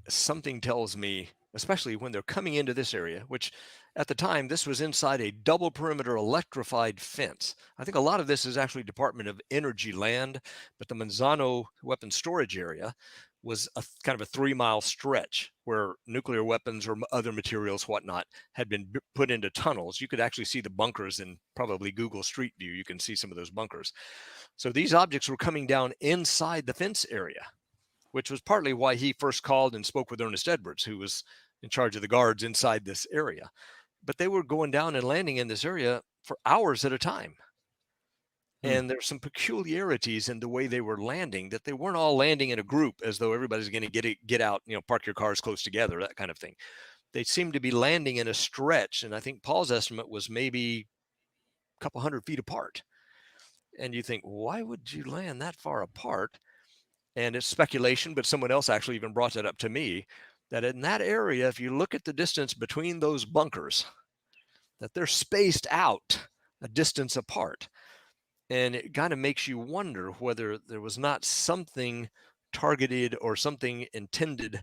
something tells me, especially when they're coming into this area, which at the time, this was inside a double perimeter electrified fence. I think a lot of this is actually Department of Energy land, but the Manzano weapons storage area was a kind of a 3-mile stretch where nuclear weapons or other materials, whatnot, had been put into tunnels. You could actually see the bunkers in probably Google Street View. You can see some of those bunkers. So these objects were coming down inside the fence area, which was partly why he first called and spoke with Ernest Edwards, who was in charge of the guards inside this area. But they were going down and landing in this area for hours at a time. And there's some peculiarities in the way they were landing, that they weren't all landing in a group as though everybody's going to get out, park your cars close together, that kind of thing. They seemed to be landing in a stretch. And I think Paul's estimate was maybe a couple 100 feet apart. And you think, why would you land that far apart? And it's speculation, but someone else actually even brought that up to me, that in that area, if you look at the distance between those bunkers, that they're spaced out a distance apart. And it kind of makes you wonder whether there was not something targeted or something intended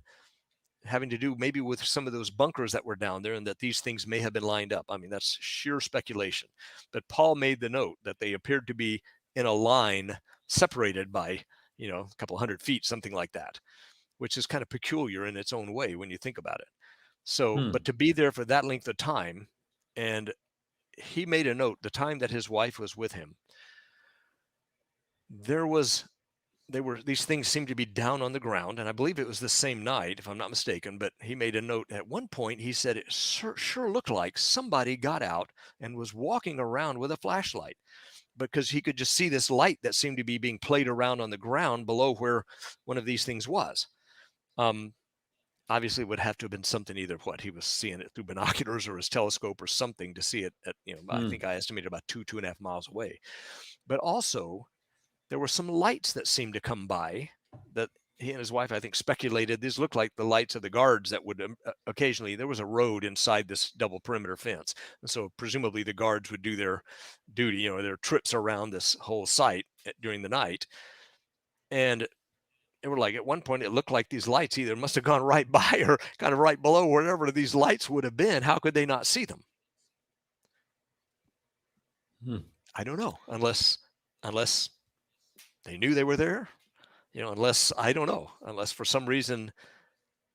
having to do maybe with some of those bunkers that were down there, and that these things may have been lined up. I mean, that's sheer speculation. But Paul made the note that they appeared to be in a line separated by, a couple 100 feet, something like that, which is kind of peculiar in its own way when you think about it. So, but to be there for that length of time, and he made a note, the time that his wife was with him, these things seemed to be down on the ground, and I believe it was the same night, if I'm not mistaken. But he made a note at one point. He said it sure looked like somebody got out and was walking around with a flashlight, because he could just see this light that seemed to be being played around on the ground below where one of these things was. Obviously, it would have to have been something, either what he was seeing it through binoculars or his telescope or something, to see it at, I think I estimated about 2.5 miles away. But also, there were some lights that seemed to come by that he and his wife, I think, speculated these looked like the lights of the guards that would occasionally, there was a road inside this double perimeter fence. And so presumably the guards would do their duty, their trips around this whole site during the night. And they were like, at one point, it looked like these lights either must have gone right by or kind of right below wherever these lights would have been. How could they not see them? I don't know, unless they knew they were there, unless, I don't know, unless for some reason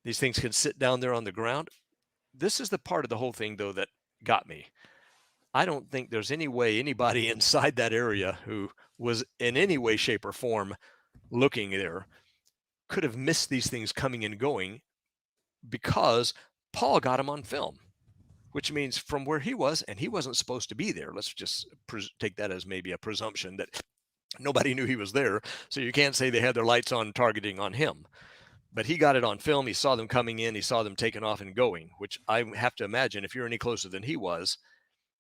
these things can sit down there on the ground. This is the part of the whole thing, though, that got me. I don't think there's any way anybody inside that area who was in any way, shape, or form looking there could have missed these things coming and going, because Paul got them on film, which means from where he was, and he wasn't supposed to be there. Let's just take that as maybe a presumption that nobody knew he was there. So you can't say they had their lights on targeting on him. But he got it on film. He saw them coming in. He saw them taking off and going, which I have to imagine, if you're any closer than he was,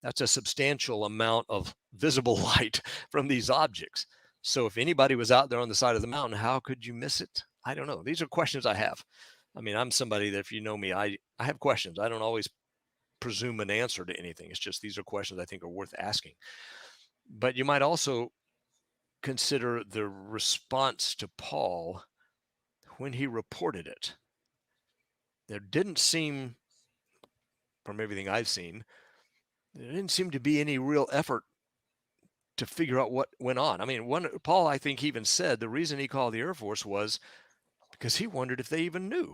that's a substantial amount of visible light from these objects. So if anybody was out there on the side of the mountain, how could you miss it? I don't know. These are questions I have. I mean, I'm somebody that, if you know me, I have questions. I don't always presume an answer to anything. It's just, these are questions I think are worth asking. But you might also consider the response to Paul when he reported it. There didn't seem, from everything I've seen, there didn't seem to be any real effort to figure out what went on. I mean, Paul, I think, even said the reason he called the Air Force was because he wondered if they even knew,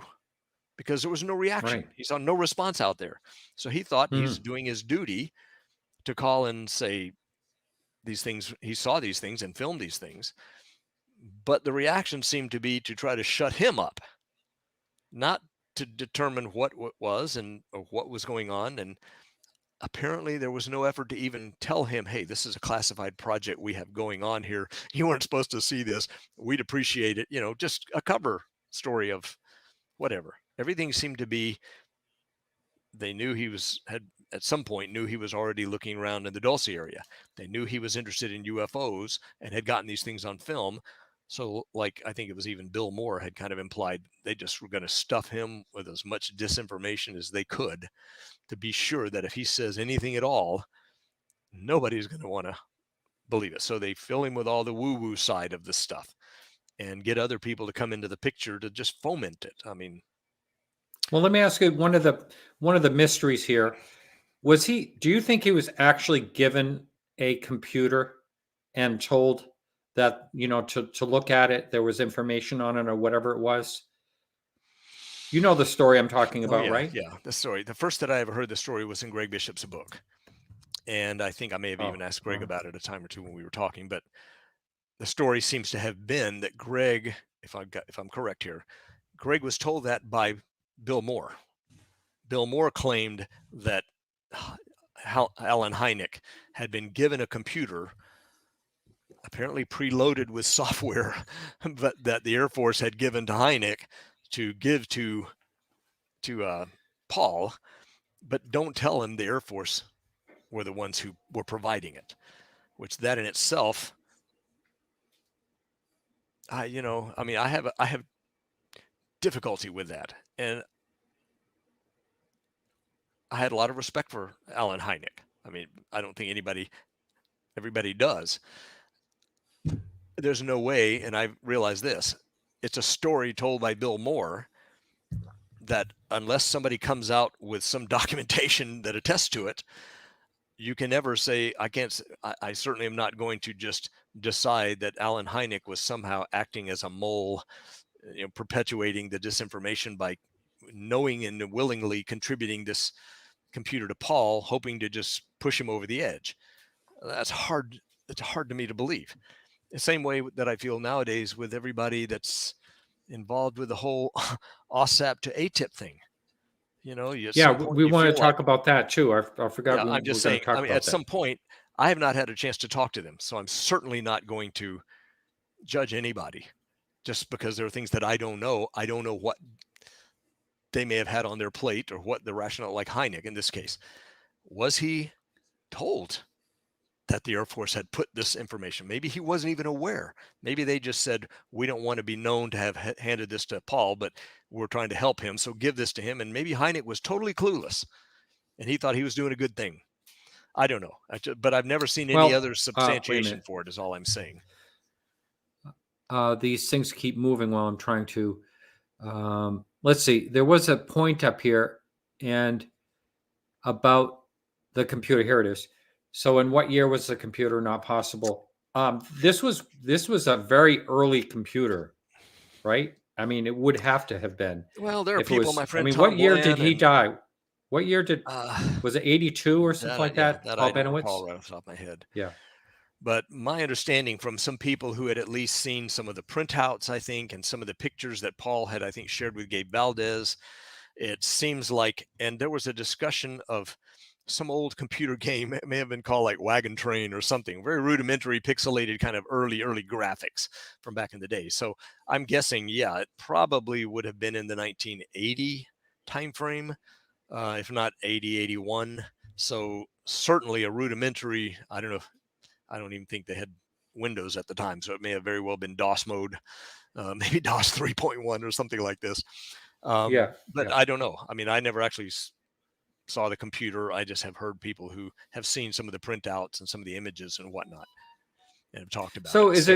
because there was no reaction. Right. He saw no response out there. So he thought he's doing his duty to call and say these things. He saw these things and filmed these things. But the reaction seemed to be to try to shut him up, not to determine what was and or what was going on. And apparently there was no effort to even tell him, hey, this is a classified project we have going on here. You weren't supposed to see this. We'd appreciate it. Just a cover story of whatever. Everything seemed to be, they knew had at some point knew he was already looking around in the Dulce area. They knew he was interested in UFOs and had gotten these things on film. So, like, I think it was even Bill Moore had kind of implied they just were going to stuff him with as much disinformation as they could to be sure that if he says anything at all, nobody's going to want to believe it. So they fill him with all the woo-woo side of the stuff and get other people to come into the picture to just foment it. I mean, well, let me ask you one of the mysteries here. Do you think he was actually given a computer and told that, to look at it, there was information on it or whatever it was? You know the story I'm talking about, right? Yeah, the story. The first that I ever heard the story was in Greg Bishop's book. And I think I may have even asked Greg about it a time or two when we were talking, but the story seems to have been that Greg, if I'm correct here, Greg was told that by Bill Moore. Bill Moore claimed that Alan Hynek had been given a computer, apparently preloaded with software, but that the Air Force had given to Hynek to give to Paul, but don't tell him the Air Force were the ones who were providing it, which that in itself, I have difficulty with that. And I had a lot of respect for Alan Hynek. I mean, I don't think everybody does. There's no way, and I realize this, it's a story told by Bill Moore that unless somebody comes out with some documentation that attests to it, you can never say, I certainly am not going to just decide that Alan Hynek was somehow acting as a mole, perpetuating the disinformation by knowing and willingly contributing this computer to Paul, hoping to just push him over the edge. That's hard. It's hard to me to believe. The same way that I feel nowadays with everybody that's involved with the whole OSAP to ATIP thing. We want to talk about that too. I forgot. Yeah, I'm just saying. I mean, at some point, I have not had a chance to talk to them, so I'm certainly not going to judge anybody just because there are things that I don't know. I don't know what they may have had on their plate or what the rationale, like Hynek in this case. Was he told that the Air Force had put this information? Maybe he wasn't even aware. Maybe they just said, we don't want to be known to have handed this to Paul, but we're trying to help him, so give this to him. And maybe Hynek was totally clueless and he thought he was doing a good thing. I don't know. But I've never seen any other substantiation for it, is all I'm saying. These things keep moving while I'm trying to... let's see. There was a point up here and about the computer. Here it is. So in what year was the computer not possible? This was a very early computer, right? I mean, it would have to have been. Well, there are people, my friend. What year did he die? What year was it 82 or something like that? That Paul I don't Bennewitz? recall right off the top of my head. Yeah. But my understanding from some people who had at least seen some of the printouts, I think, and some of the pictures that Paul had, I think, shared with Gabe Valdez, it seems like, and there was a discussion of some old computer game. It may have been called like Wagon Train or something, very rudimentary, pixelated kind of early graphics from back in the day. So I'm guessing, yeah, it probably would have been in the 1980 timeframe, if not 80, 81. So certainly a rudimentary, I don't know, I don't even think they had Windows at the time. So it may have very well been DOS mode, maybe DOS 3.1 or something like this. But I don't know. I mean, I never actually saw the computer. I just have heard people who have seen some of the printouts and some of the images and whatnot and have talked about it. So is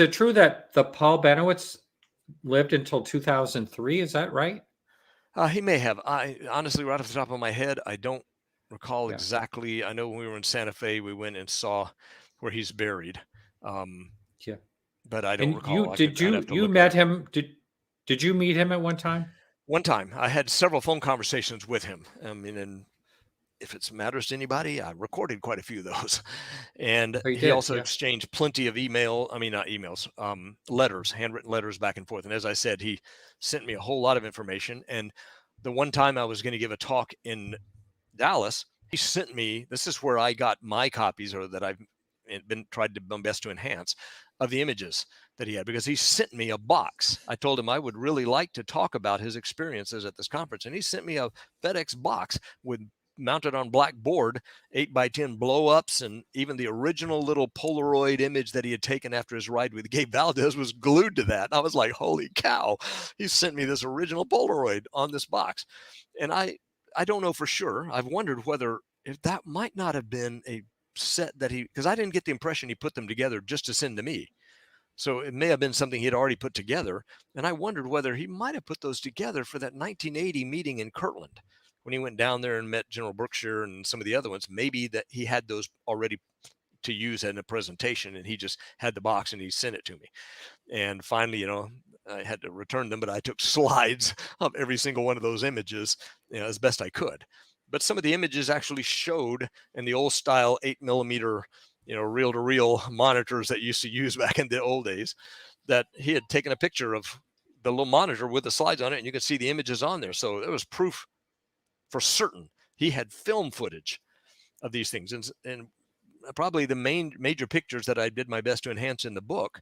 it true that the Paul Bennewitz lived until 2003? Is that right? He may have. I honestly, right off the top of my head, I don't recall exactly. I know when we were in Santa Fe, we went and saw where he's buried. But I don't recall. You met him? Did you meet him at one time? One time. I had several phone conversations with him. I mean, and if it matters to anybody, I recorded quite a few of those. And he also exchanged plenty of letters, handwritten letters back and forth. And as I said, he sent me a whole lot of information. And the one time I was going to give a talk in Dallas, he sent me, this is where I got my copies, or that I've tried to my best to enhance, of the images that he had, because he sent me a box. I told him I would really like to talk about his experiences at this conference, and he sent me a FedEx box with mounted on black board, 8x10 blow-ups, and even the original little Polaroid image that he had taken after his ride with Gabe Valdez was glued to that. And I was like, holy cow, he sent me this original Polaroid on this box. And I don't know for sure. I've wondered whether if that might not have been a set that because I didn't get the impression he put them together just to send to me. So it may have been something he had already put together. And I wondered whether he might have put those together for that 1980 meeting in Kirtland when he went down there and met General Brookshire and some of the other ones. Maybe that he had those already to use in a presentation, and he just had the box and he sent it to me. And finally, I had to return them, but I took slides of every single one of those images, as best I could. But some of the images actually showed in the old style 8mm, reel-to-reel monitors that used to use back in the old days, that he had taken a picture of the little monitor with the slides on it, and you could see the images on there. So there was proof for certain he had film footage of these things. And probably the major pictures that I did my best to enhance in the book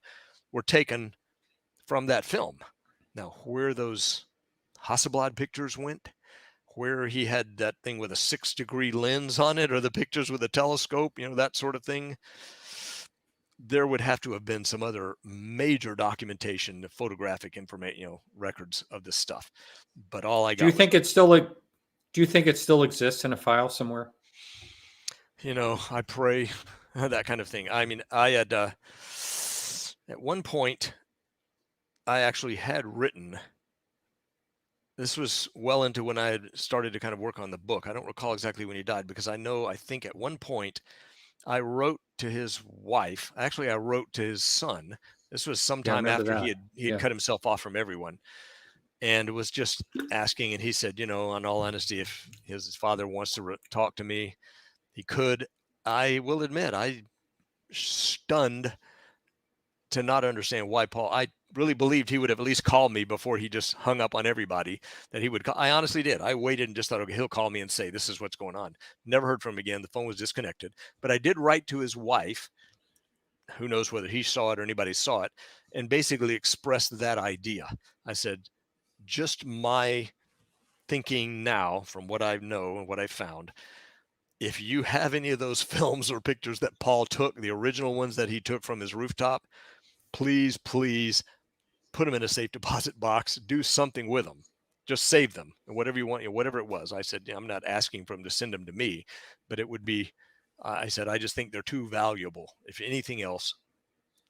were taken from that film. Now, where those Hasselblad pictures went, where he had that thing with a 6-degree lens on it, or the pictures with a telescope, that sort of thing, there would have to have been some other major documentation, the photographic information, records of this stuff. But all I got. Do you think it still exists in a file somewhere? I pray, that kind of thing. I mean, I had at one point, I actually had written. This was well into when I had started to kind of work on the book. I don't recall exactly when he died, because I think at one point I wrote to his wife. Actually, I wrote to his son. This was sometime after he had cut himself off from everyone, and was just asking. And he said, in all honesty, if his father wants to talk to me, he could. I will admit, I stunned to not understand why Paul. I really believed he would have at least called me before he just hung up on everybody, that he would call. I honestly did. I waited and just thought, okay, he'll call me and say, this is what's going on. Never heard from him again. The phone was disconnected. But I did write to his wife, who knows whether he saw it or anybody saw it, and basically expressed that idea. I said, just my thinking now from what I know and what I found, if you have any of those films or pictures that Paul took, the original ones that he took from his rooftop, please put them in a safe deposit box, do something with them, just save them, and whatever you want, whatever it was. I said, I'm not asking for him to send them to me, but it would be, I said, I just think they're too valuable. If anything else,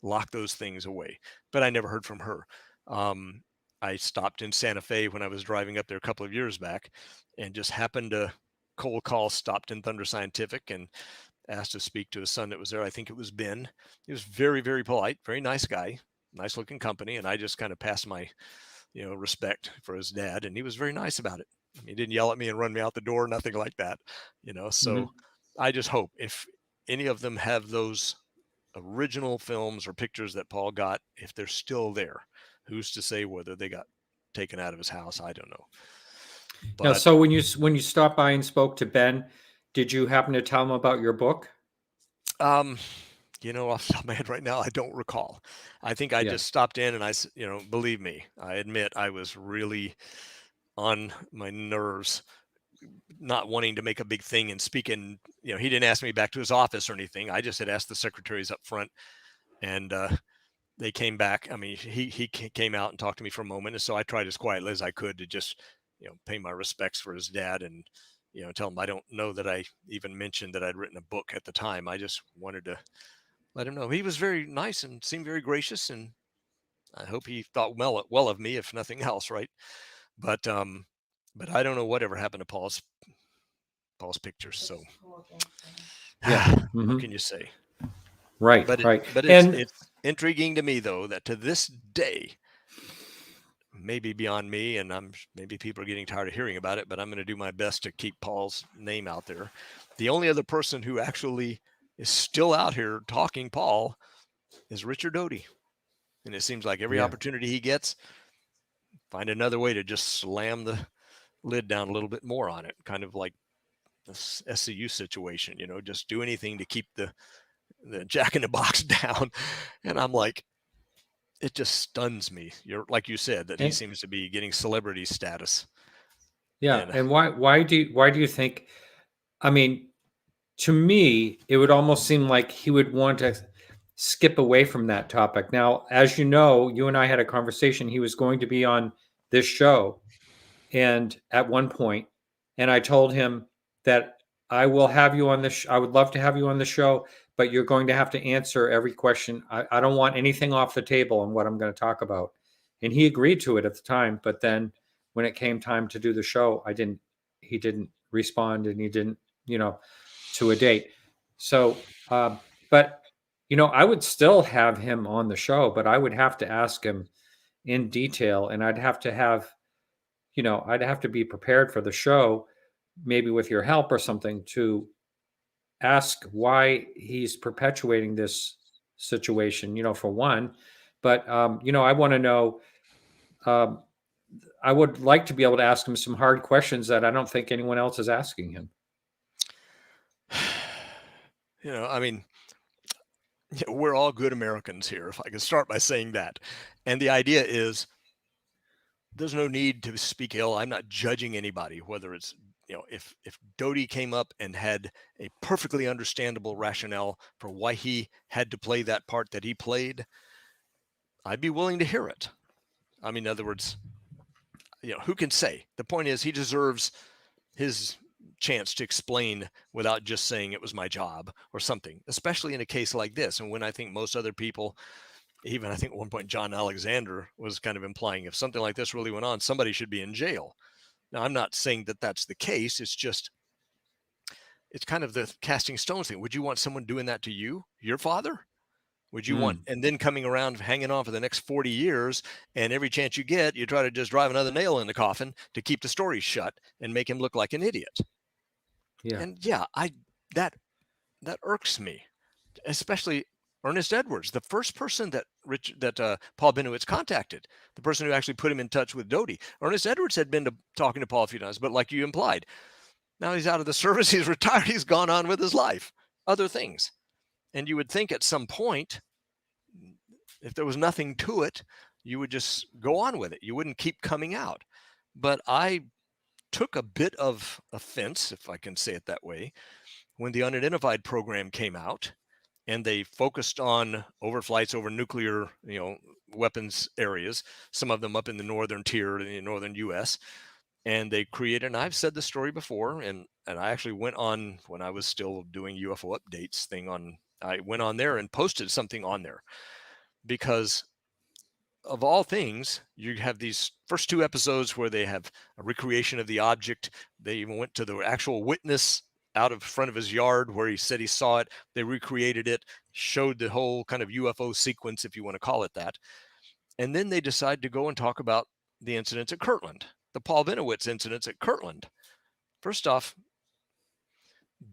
lock those things away. But I never heard from her. I stopped in Santa Fe when I was driving up there a couple of years back, and just happened to cold call, stopped in Thunder Scientific and asked to speak to his son that was there. I think it was Ben. He was very, very polite, very nice guy, nice looking company. And I just kind of passed my, respect for his dad. And he was very nice about it. He didn't yell at me and run me out the door, nothing like that, So I just hope if any of them have those original films or pictures that Paul got, if they're still there, who's to say whether they got taken out of his house? I don't know. But now, so when you stopped by and spoke to Ben, did you happen to tell him about your book? Off the top of my head right now, I don't recall. I think I just stopped in, and I, believe me, I admit I was really on my nerves, not wanting to make a big thing and speak. And, he didn't ask me back to his office or anything. I just had asked the secretaries up front, and they came back. I mean, he came out and talked to me for a moment. And so I tried as quietly as I could to just, pay my respects for his dad, and, tell him I don't know that I even mentioned that I'd written a book at the time. I just wanted to let him know. He was very nice and seemed very gracious, and I hope he thought well of me, if nothing else, right? But I don't know whatever happened to Paul's pictures. So what can you say? Right, but right. But it's intriguing to me, though, that to this day, maybe beyond me, and maybe people are getting tired of hearing about it, but I'm going to do my best to keep Paul's name out there. The only other person who actually is still out here talking Paul is Richard Doty. And it seems like every opportunity he gets, find another way to just slam the lid down a little bit more on it. Kind of like the SCU situation, just do anything to keep the Jack in the Box down. And I'm like, it just stuns me. Like you said, that he seems to be getting celebrity status. Yeah. And why do you think I mean, to me, it would almost seem like he would want to skip away from that topic. Now, as you know, you and I had a conversation. He was going to be on this show, and at one point, and I told him that I will have you on this. I would love to have you on the show, but you're going to have to answer every question. I don't want anything off the table on what I'm going to talk about. And he agreed to it at the time, but then when it came time to do the show, he didn't respond, and he didn't, to a date. So, but I would still have him on the show, but I would have to ask him in detail, and I'd have to be prepared for the show, maybe with your help or something, to ask why he's perpetuating this situation, for one. But, I want to know, um, I would like to be able to ask him some hard questions that I don't think anyone else is asking him. I mean, we're all good Americans here, if I can start by saying that. And the idea is there's no need to speak ill. I'm not judging anybody, whether it's, if Doty came up and had a perfectly understandable rationale for why he had to play that part that he played, I'd be willing to hear it. I mean, in other words, who can say? The point is, he deserves his chance to explain without just saying it was my job or something, especially in a case like this. And when I think most other people, even I think at one point John Alexander was kind of implying if something like this really went on, somebody should be in jail. Now, I'm not saying that that's the case. It's kind of the casting stones thing. Would you want someone doing that to you, your father? Would you want, and then coming around hanging on for the next 40 years, and every chance you get, you try to just drive another nail in the coffin to keep the story shut and make him look like an idiot. Yeah. And that irks me, especially Ernest Edwards, the first person that Paul Bennewitz contacted, the person who actually put him in touch with Dodie. Ernest Edwards had been talking to Paul a few times, but like you implied, now he's out of the service, he's retired, he's gone on with his life, other things. And you would think at some point, if there was nothing to it, you would just go on with it. You wouldn't keep coming out. But I took a bit of offense, if I can say it that way, when the unidentified program came out and they focused on overflights over nuclear, weapons areas, some of them up in the northern tier in the northern US. And they created, and I've said the story before, and I actually went on when I was still doing UFO updates I went on there and posted something on there because of all things, you have these first two episodes where they have a recreation of the object. They even went to the actual witness out of front of his yard where he said he saw it. They recreated it, showed the whole kind of UFO sequence, if you want to call it that. And then they decide to go and talk about the incidents at Kirtland, the Paul Bennewitz incidents at Kirtland. First off,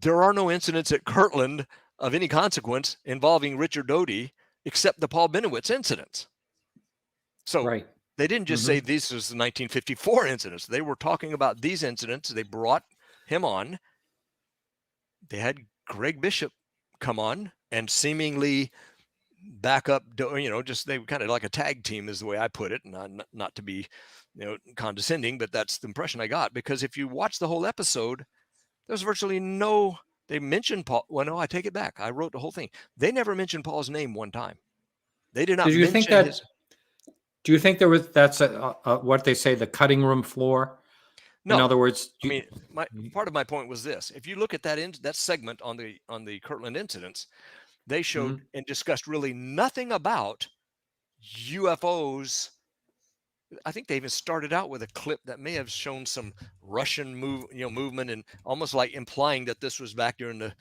there are no incidents at Kirtland of any consequence involving Richard Doty except the Paul Bennewitz incidents. So they didn't just say this was the 1954 incidents. They were talking about these incidents. They brought him on. They had Greg Bishop come on and seemingly back up, just they were kind of like a tag team is the way I put it. And not to be, condescending, but that's the impression I got. Because if you watch the whole episode, there's virtually they mentioned Paul. Well, no, I take it back. I wrote the whole thing. They never mentioned Paul's name one time. They did not mention his. Do you think that's what they say, the cutting room floor? No. In other words, part of my point was this: if you look at that segment on the Kirtland incidents, they showed and discussed really nothing about UFOs. I think they even started out with a clip that may have shown some Russian movement, and almost like implying that this was back during the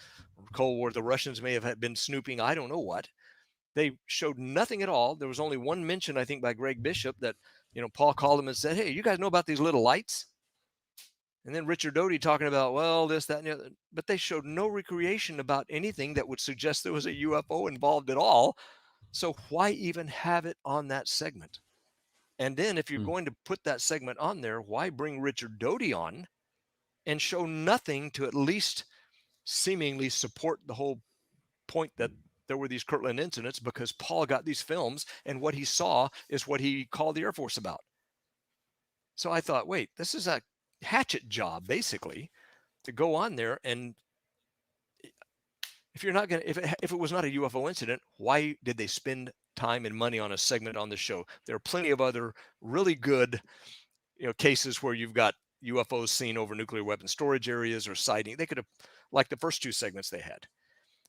Cold War. The Russians may have been snooping. I don't know what. They showed nothing at all. There was only one mention, I think, by Greg Bishop that, Paul called him and said, "Hey, you guys know about these little lights?" And then Richard Doty talking about, well, this, that, and the other. But they showed no recreation about anything that would suggest there was a UFO involved at all. So why even have it on that segment? And then if you're going to put that segment on there, why bring Richard Doty on and show nothing to at least seemingly support the whole point that there were these Kirtland incidents, because Paul got these films and what he saw is what he called the Air Force about. So I thought, wait, this is a hatchet job, basically, to go on there and if you're not going to, if it was not a UFO incident, why did they spend time and money on a segment on the show? There are plenty of other really good, cases where you've got UFOs seen over nuclear weapon storage areas or sighting. They could have, like the first two segments they had.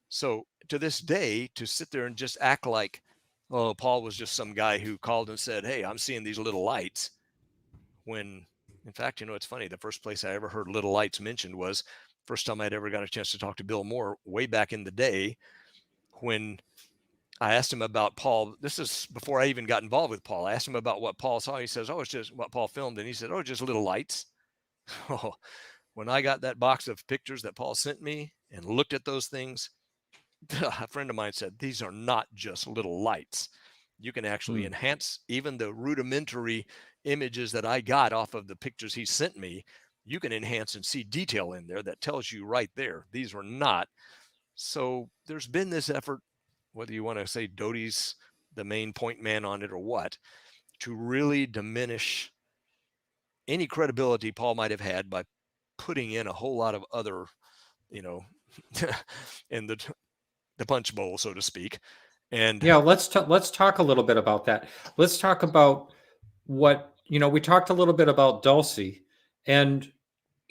So to this day, to sit there and just act like, oh, Paul was just some guy who called and said, hey, I'm seeing these little lights. When, in fact, it's funny. The first place I ever heard little lights mentioned was first time I'd ever got a chance to talk to Bill Moore way back in the day, when I asked him about Paul. This is before I even got involved with Paul. I asked him about what Paul saw. He says, oh, it's just what Paul filmed. And he said, oh, just little lights. Oh, when I got that box of pictures that Paul sent me and looked at those things, a friend of mine said, these are not just little lights. You can actually enhance even the rudimentary images that I got off of the pictures he sent me. You can enhance and see detail in there that tells you right there, these were not. So there's been this effort, whether you want to say Doty's the main point man on it or what, to really diminish any credibility Paul might have had by putting in a whole lot of other, in the punch bowl, so to speak. And yeah, let's talk a little bit about that. Let's talk about what, we talked a little bit about Dulce, and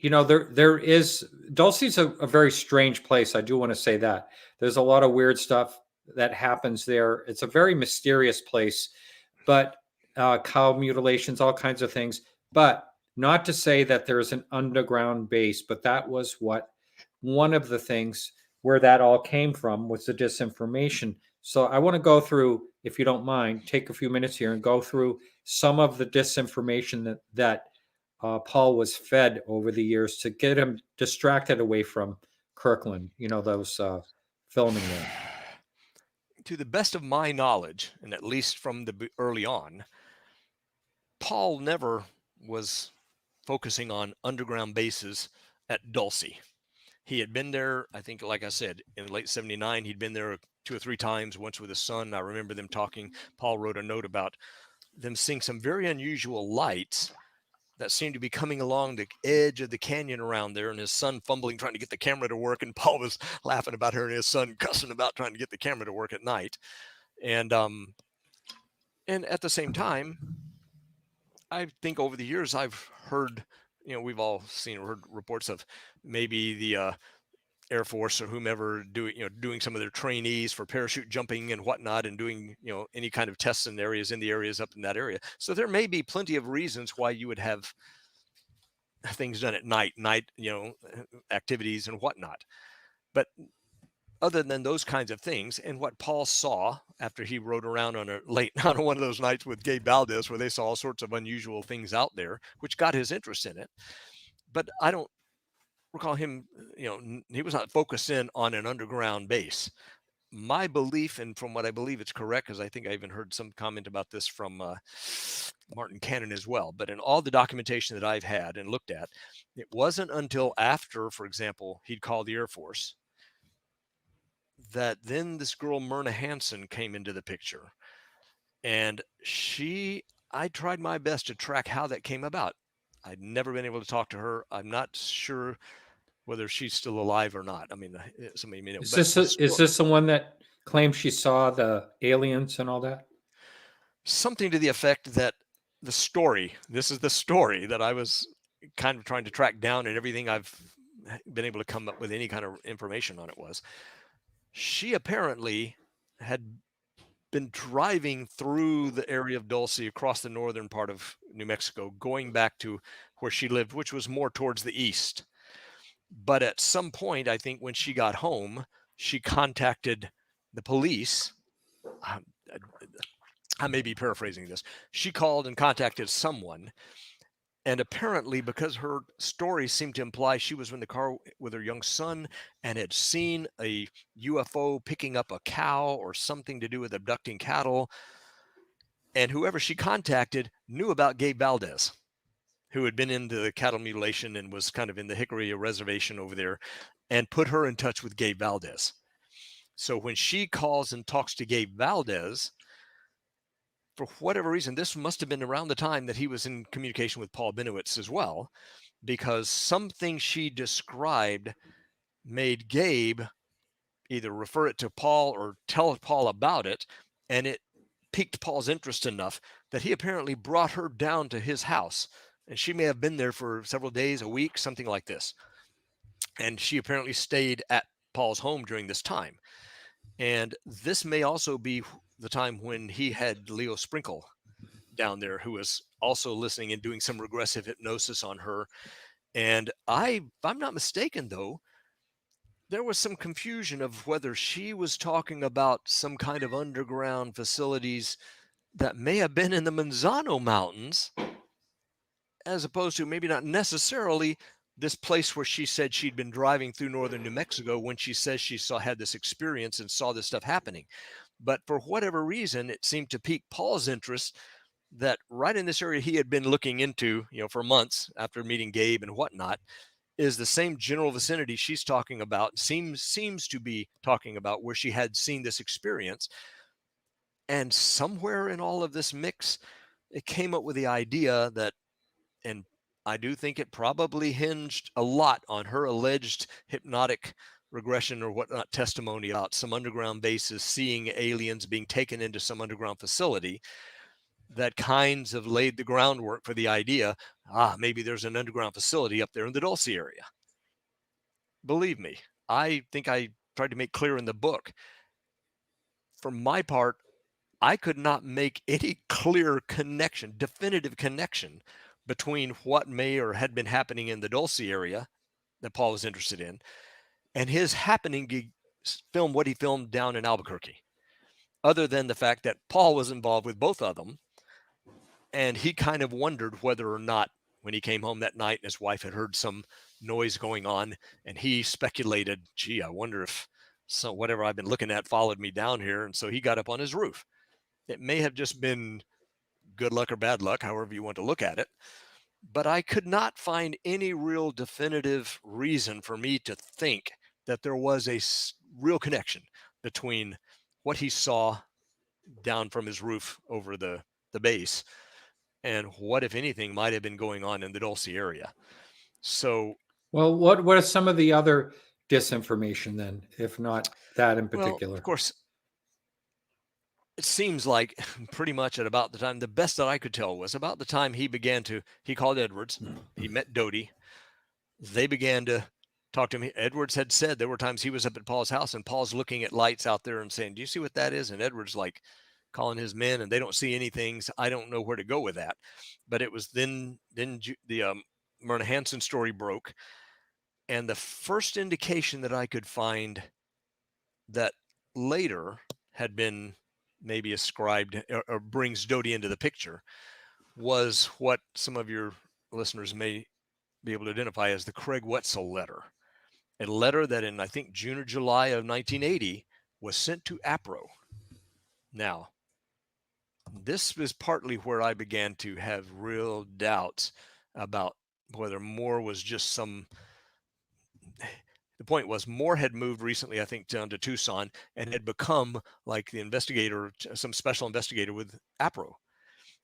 there is, Dulce's a very strange place. I do want to say that there's a lot of weird stuff that happens there. It's a very mysterious place, but cow mutilations, all kinds of things. But not to say that there's an underground base, but that was one of the things where that all came from, was the disinformation. So I want to go through, if you don't mind, take a few minutes here and go through some of the disinformation that Paul was fed over the years to get him distracted away from Kirkland, those filming there. To the best of my knowledge, and at least from the early on, Paul never was focusing on underground bases at Dulce. He had been there, I think, like I said, in late 79, he'd been there 2 or 3 times, once with his son. I remember them talking. Paul wrote a note about them seeing some very unusual lights that seemed to be coming along the edge of the canyon around there, and his son fumbling, trying to get the camera to work. And Paul was laughing about her and his son cussing about trying to get the camera to work at night. And at the same time, I think over the years, I've heard, we've all seen or heard reports of maybe the Air Force or whomever doing some of their trainees for parachute jumping and whatnot, and doing, any kind of tests in the areas up in that area. So there may be plenty of reasons why you would have things done at night, activities and whatnot. But other than those kinds of things, and what Paul saw after he rode around on one of those nights with Gabe Valdez, where they saw all sorts of unusual things out there, which got his interest in it. But I don't recall him, he was not focused in on an underground base. My belief, and from what I believe it's correct, because I think I even heard some comment about this from Martin Cannon as well, but in all the documentation that I've had and looked at, it wasn't until after, for example, he'd called the Air Force, that then this girl Murna Hansen came into the picture. And I tried my best to track how that came about. I'd never been able to talk to her. I'm not sure whether she's still alive or not. I mean, somebody may know. Is this the one that claims she saw the aliens and all that? Something to the effect that this is the story that I was kind of trying to track down, and everything I've been able to come up with any kind of information on it was, she apparently had been driving through the area of Dulce across the northern part of New Mexico, going back to where she lived, which was more towards the east. But at some point, I think when she got home, she contacted the police. I may be paraphrasing this. She called and contacted someone. And apparently, because her story seemed to imply she was in the car with her young son and had seen a UFO picking up a cow or something to do with abducting cattle, and whoever she contacted knew about Gabe Valdez, who had been into the cattle mutilation and was kind of in the Hickory Reservation over there, and put her in touch with Gabe Valdez. So when she calls and talks to Gabe Valdez, for whatever reason, this must have been around the time that he was in communication with Paul Bennewitz as well, because something she described made Gabe either refer it to Paul or tell Paul about it. And it piqued Paul's interest enough that he apparently brought her down to his house. And she may have been there for several days, a week, something like this. And she apparently stayed at Paul's home during this time. And this may also be the time when he had Leo Sprinkle down there, who was also listening and doing some regressive hypnosis on her. And if I'm not mistaken, though, there was some confusion of whether she was talking about some kind of underground facilities that may have been in the Manzano Mountains, as opposed to maybe not necessarily this place where she said she'd been driving through northern New Mexico when she says she had this experience and saw this stuff happening. But for whatever reason, it seemed to pique Paul's interest that right in this area he had been looking into, for months after meeting Gabe and whatnot, is the same general vicinity she's talking about, seems to be talking about, where she had seen this experience. And somewhere in all of this mix, it came up with the idea that, and I do think it probably hinged a lot on her alleged hypnotic regression or whatnot testimony about some underground bases, seeing aliens being taken into some underground facility, that kinds of laid the groundwork for the idea, maybe there's an underground facility up there in the Dulce area. Believe me, I think I tried to make clear in the book. For my part, I could not make any clear connection, definitive connection between what may or had been happening in the Dulce area that Paul was interested in and his happening to film what he filmed down in Albuquerque, other than the fact that Paul was involved with both of them. And he kind of wondered whether or not, when he came home that night and his wife had heard some noise going on, and he speculated, gee, I wonder if whatever I've been looking at followed me down here. And so he got up on his roof. It may have just been good luck or bad luck, however you want to look at it. But I could not find any real definitive reason for me to think that there was a real connection between what he saw down from his roof over the base and what, if anything, might have been going on in the Dulce area. So, well, what are some of the other disinformation then, if not that in particular? Well, of course, it seems like pretty much at about the time, the best that I could tell was about the time he called Edwards, he met Doty, they began to talk to him. Edwards had said there were times he was up at Paul's house and Paul's looking at lights out there and saying, do you see what that is? And Edwards like calling his men and they don't see anything. So I don't know where to go with that. But it was then the Murna Hansen story broke. And the first indication that I could find that later had been maybe ascribed or brings Doty into the picture was what some of your listeners may be able to identify as the Craig Wetzel letter. A letter that in, I think, June or July of 1980 was sent to APRO. Now, this is partly where I began to have real doubts about whether Moore was just the point was Moore had moved recently, I think, down to Tucson and had become like the investigator, some special investigator with APRO.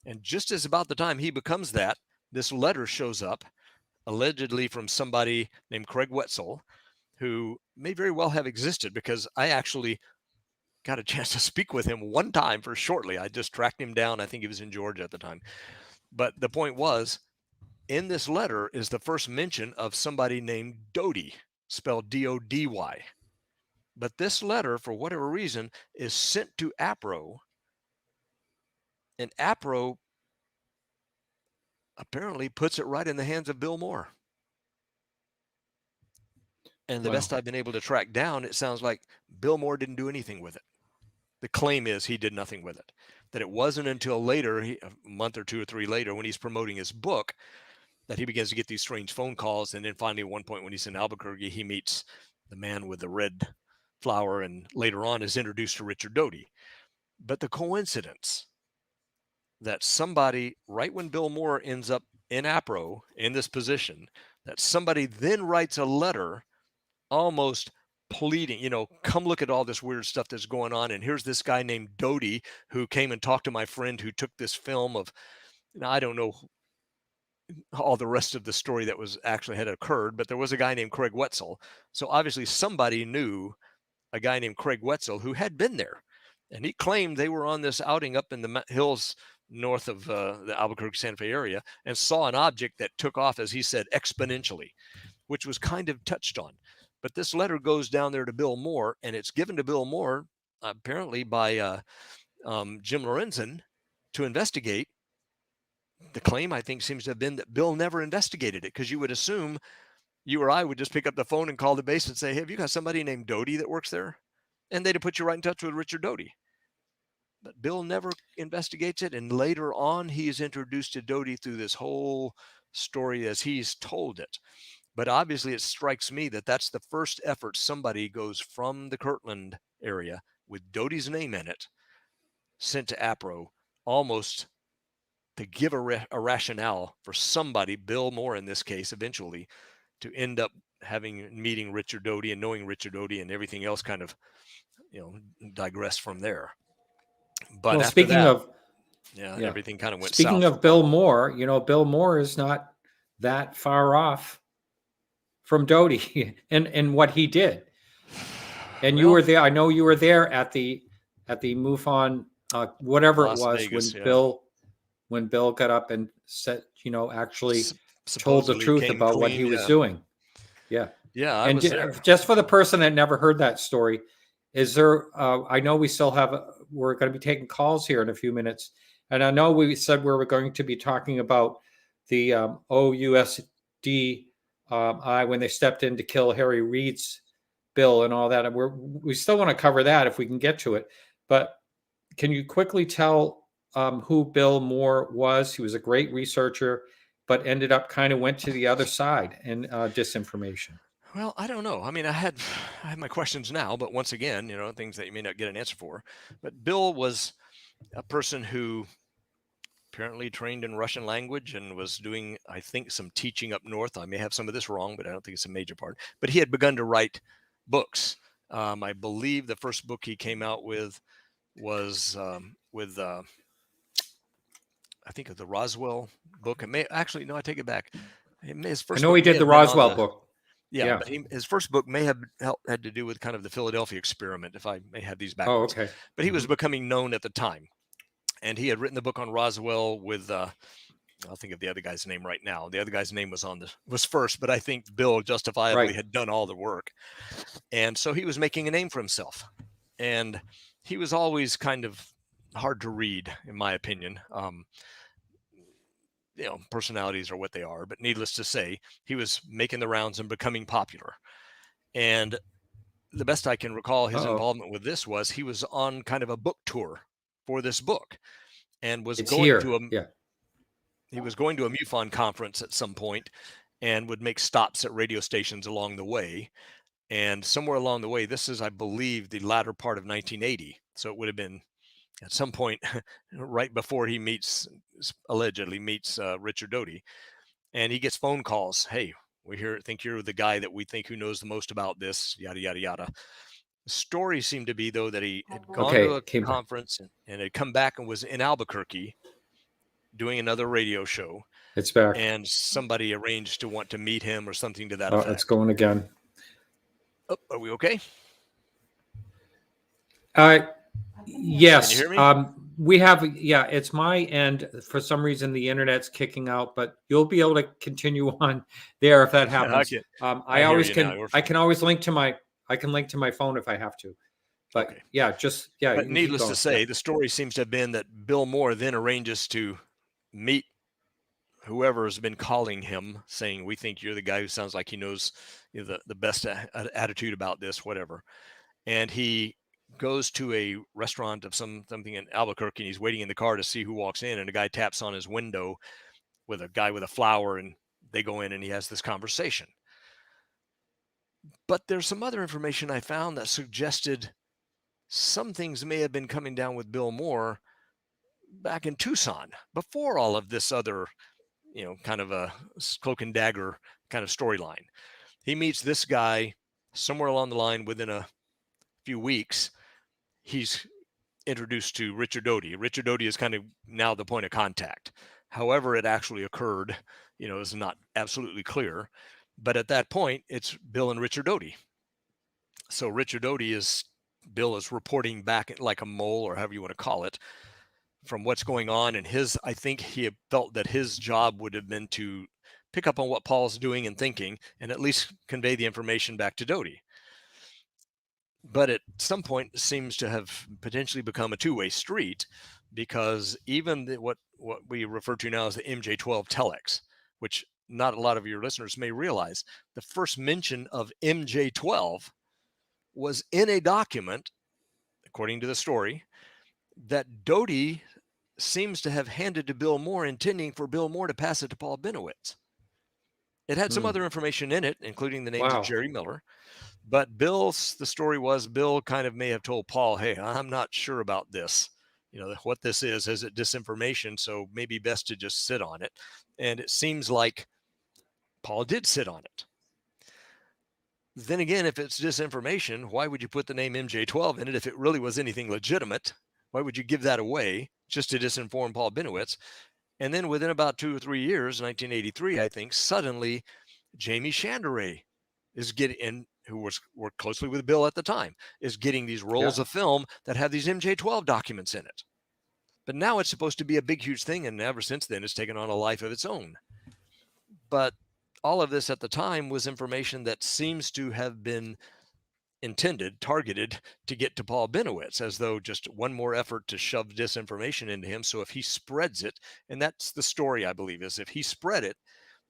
And just as about the time he becomes that, this letter shows up, allegedly from somebody named Craig Wetzel, who may very well have existed because I actually got a chance to speak with him one time for shortly. I just tracked him down. I think he was in Georgia at the time. But the point was, in this letter is the first mention of somebody named Dodie, spelled D-O-D-Y. But this letter, for whatever reason, is sent to APRO, and APRO apparently puts it right in the hands of Bill Moore. And the best I've been able to track down, it sounds like Bill Moore didn't do anything with it. The claim is he did nothing with it. That it wasn't until later, a month or two or three later, when he's promoting his book, that he begins to get these strange phone calls. And then finally, at one point when he's in Albuquerque, he meets the man with the red flower and later on is introduced to Richard Doty. But the coincidence that somebody, right when Bill Moore ends up in APRO in this position, that somebody then writes a letter almost pleading, come look at all this weird stuff that's going on. And here's this guy named Dodie who came and talked to my friend who took this film of, I don't know all the rest of the story that was actually had occurred, but there was a guy named Craig Wetzel. So obviously somebody knew a guy named Craig Wetzel who had been there. And he claimed they were on this outing up in the hills north of the Albuquerque, Santa Fe area, and saw an object that took off, as he said, exponentially, which was kind of touched on. But this letter goes down there to Bill Moore, and it's given to Bill Moore, apparently by Jim Lorenzen, to investigate. The claim, I think, seems to have been that Bill never investigated it, because you would assume you or I would just pick up the phone and call the base and say, hey, have you got somebody named Doty that works there? And they'd have put you right in touch with Richard Doty. But Bill never investigates it. And later on, he is introduced to Doty through this whole story as he's told it. But obviously, it strikes me that that's the first effort somebody goes from the Kirtland area with Doty's name in it, sent to APRO, almost to give a rationale for somebody, Bill Moore in this case, eventually, to end up meeting Richard Doty and knowing Richard Doty, and everything else kind of, digressed from there. But well, speaking of, everything kind of went speaking south. of Bill Moore, Bill Moore is not that far off from Doty and what he did. And you were there. I know you were there at the MUFON, whatever Las it was, Vegas, when Bill got up and said, actually told the supposedly truth came about what clean, he was doing. Yeah. Yeah, I And was there. just for the person that never heard that story, is there? I know we still have. We're going to be taking calls here in a few minutes, and I know we said we were going to be talking about the OUSD when they stepped in to kill Harry Reid's bill and all that. And we still want to cover that if we can get to it. But can you quickly tell who Bill Moore was? He was a great researcher, but ended up kind of went to the other side in disinformation. Well, I don't know. I mean, I had my questions now, but once again, things that you may not get an answer for. But Bill was a person who apparently trained in Russian language and was doing, I think, some teaching up north. I may have some of this wrong, but I don't think it's a major part. But he had begun to write books. I believe the first book he came out with was with, I think, of the Roswell book. I take it back. His first I know he did the Roswell book. Yeah, but his first book may have had to do with kind of the Philadelphia experiment, if I may have these backwards. Oh, okay. But he was becoming known at the time. And he had written the book on Roswell with, I'll think of the other guy's name right now. The other guy's name was first, but I think Bill justifiably had done all the work. And so he was making a name for himself. And he was always kind of hard to read, in my opinion. Personalities are what they are, but needless to say, he was making the rounds and becoming popular. And the best I can recall his involvement with this was he was on kind of a book tour for this book and was going to a MUFON conference at some point and would make stops at radio stations along the way. And somewhere along the way, this is, I believe, the latter part of 1980. So it would have been at some point right before he allegedly meets Richard Doty, and he gets phone calls. Hey, we think you're the guy that we think who knows the most about this, yada, yada, yada. The story seemed to be, though, that he had gone to a conference and had come back and was in Albuquerque doing another radio show. It's back. And somebody arranged to want to meet him or something to that effect. It's going again. Oh, are we okay? Yes. Can you hear me? We have, it's my end. For some reason, the internet's kicking out, but you'll be able to continue on there if that happens. I can always link to my phone if I have to. But But needless to say, the story seems to have been that Bill Moore then arranges to meet whoever has been calling him, saying, we think you're the guy who sounds like he knows the best attitude about this, whatever. And he goes to a restaurant of something in Albuquerque, and he's waiting in the car to see who walks in, and a guy taps on his window with a guy with a flower, and they go in and he has this conversation. But there's some other information I found that suggested some things may have been coming down with Bill Moore back in Tucson before all of this other, kind of a cloak and dagger kind of storyline. He meets this guy somewhere along the line within a few weeks. He's introduced to Richard Doty. Richard Doty is kind of now the point of contact. However it actually occurred, is not absolutely clear. But at that point, it's Bill and Richard Doty. So Richard Doty Bill is reporting back like a mole, or however you want to call it, from what's going on. And I think he felt that his job would have been to pick up on what Paul's doing and thinking, and at least convey the information back to Doty. But at some point, it seems to have potentially become a two-way street, because even what we refer to now as the MJ-12 telex, which not a lot of your listeners may realize, the first mention of MJ-12 was in a document, according to the story, that Doty seems to have handed to Bill Moore, intending for Bill Moore to pass it to Paul Bennewitz. It had some other information in it, including the names of Jerry Miller. But the story was Bill kind of may have told Paul, hey, I'm not sure about this. What this is it disinformation? So maybe best to just sit on it. And it seems like Paul did sit on it. Then again, if it's disinformation, why would you put the name MJ-12 in it if it really was anything legitimate? Why would you give that away just to disinform Paul Bennewitz? And then within about 2 or 3 years, 1983, I think, suddenly Jamie Chandray is getting in, who worked closely with Bill at the time, is getting these rolls of film that have these MJ-12 documents in it. But now it's supposed to be a big, huge thing. And ever since then, it's taken on a life of its own. But all of this at the time was information that seems to have been targeted to get to Paul Bennewitz, as though just one more effort to shove disinformation into him. So if he spreads it, and that's the story, I believe, is if he spread it,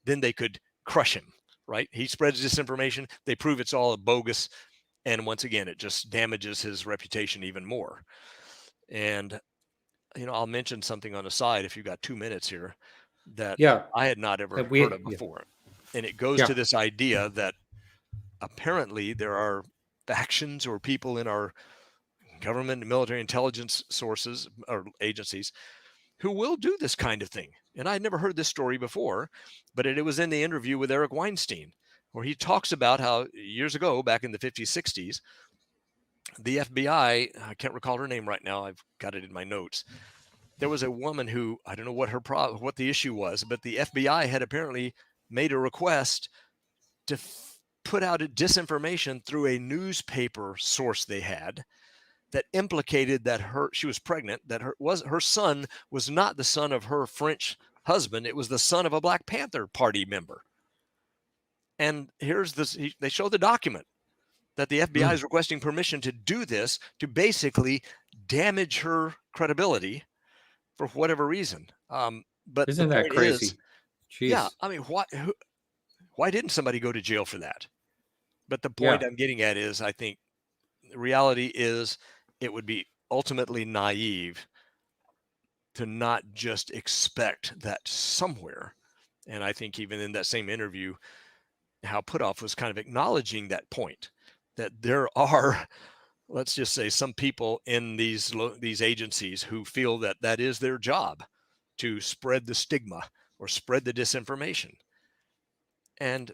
then they could crush him, right? He spreads disinformation, they prove it's all bogus, and once again, it just damages his reputation even more. And, I'll mention something on the side, if you've got 2 minutes here, that I had not ever heard of before. And it goes to this idea that apparently there are factions or people in our government and military intelligence sources or agencies who will do this kind of thing. And I'd never heard this story before, but it was in the interview with Eric Weinstein, where he talks about how years ago, back in the 50s, 60s, the FBI, I can't recall her name right now, I've got it in my notes, there was a woman who, I don't know what the issue was, but the FBI had apparently made a request to put out a disinformation through a newspaper source they had that implicated that she was pregnant, that her son was not the son of her French husband, it was the son of a Black Panther Party member. And here's this, they show the document that the FBI is requesting permission to do this, to basically damage her credibility for whatever reason. But isn't that crazy? Yeah, I mean, why didn't somebody go to jail for that? But the point I'm getting at is, I think the reality is it would be ultimately naive to not just expect that somewhere. And I think even in that same interview, Hal Puthoff was kind of acknowledging that point, that there are, let's just say, some people in these agencies who feel that that is their job, to spread the stigma or spread the disinformation. And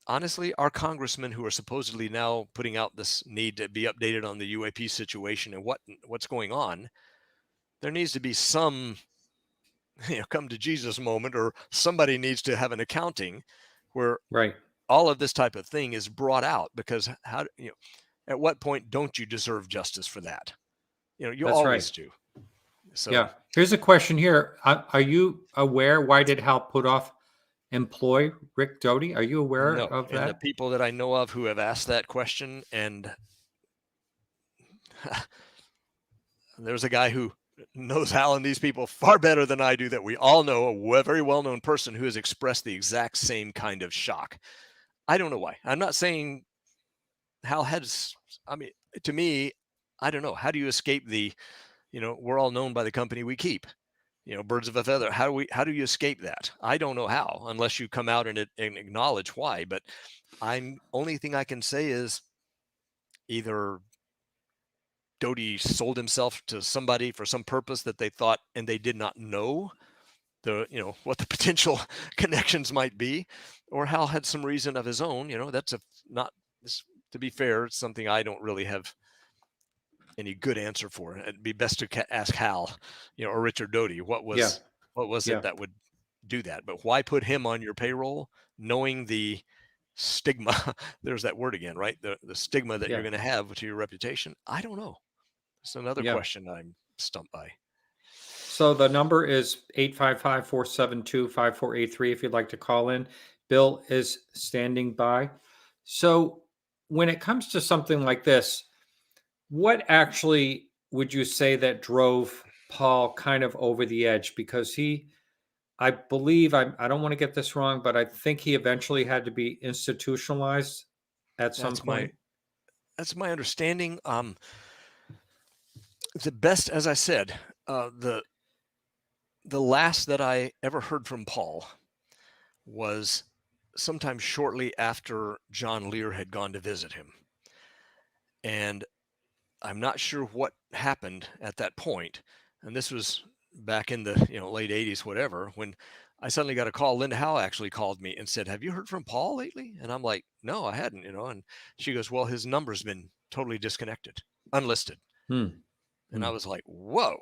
honestly, our congressmen who are supposedly now putting out this need to be updated on the UAP situation and what's going on, there needs to be some come to Jesus moment, or somebody needs to have an accounting where all of this type of thing is brought out, because at what point don't you deserve justice for that? You That's always do. So here's a question here. Are you aware, why did Hal Puthoff employ Rick Doty? Are you aware of that? And the people that I know of who have asked that question, and there's a guy who knows Hal and these people far better than I do, that we all know, a very well-known person who has expressed the exact same kind of shock. I don't know why. I'm not saying Hal has, I mean, to me, I don't know. How do you escape we're all known by the company we keep, birds of a feather. How do you escape that? I don't know how, unless you come out and acknowledge why. But only thing I can say is either Doty sold himself to somebody for some purpose that they thought, and they did not know what the potential connections might be, or Hal had some reason of his own. To be fair, it's something I don't really have any good answer for. It'd be best to ask Hal, or Richard Doty, what was it that would do that? But why put him on your payroll, knowing the stigma. There's that word again, right? The stigma that you're going to have to your reputation. I don't know. It's another question I'm stumped by. So the number is 855-472-5483 if you'd like to call in. Bill is standing by. So when it comes to something like this, what actually would you say that drove Paul kind of over the edge? Because I believe, I don't want to get this wrong, but I think he eventually had to be institutionalized at some point. That's my understanding. The best, as I said, the last that I ever heard from Paul was sometime shortly after John Lear had gone to visit him. And I'm not sure what happened at that point. And this was back in the late 80s, whatever, when I suddenly got a call. Linda Howe actually called me and said, "Have you heard from Paul lately?" And I'm like, "No, I hadn't," and she goes, "Well, his number's been totally disconnected, unlisted." And I was like, whoa.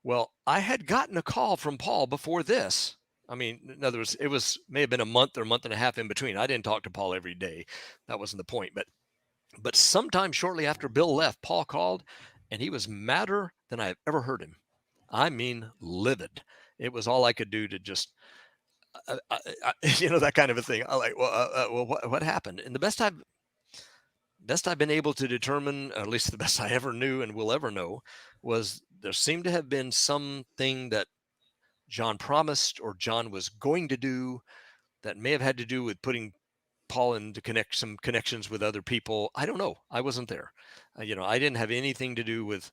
Well, I had gotten a call from Paul before this. I mean, in other words, it may have been a month or a month and a half in between. I didn't talk to Paul every day. That wasn't the point. But sometime shortly after Bill left, Paul called, and he was madder than I've ever heard him. I mean, livid. It was all I could do to just, that kind of a thing. I'm like, well, what happened? And the best I've been able to determine, at least the best I ever knew and will ever know, was there seemed to have been something that John promised or John was going to do that may have had to do with putting Paul into some connections with other people. I don't know. I wasn't there. I didn't have anything to do with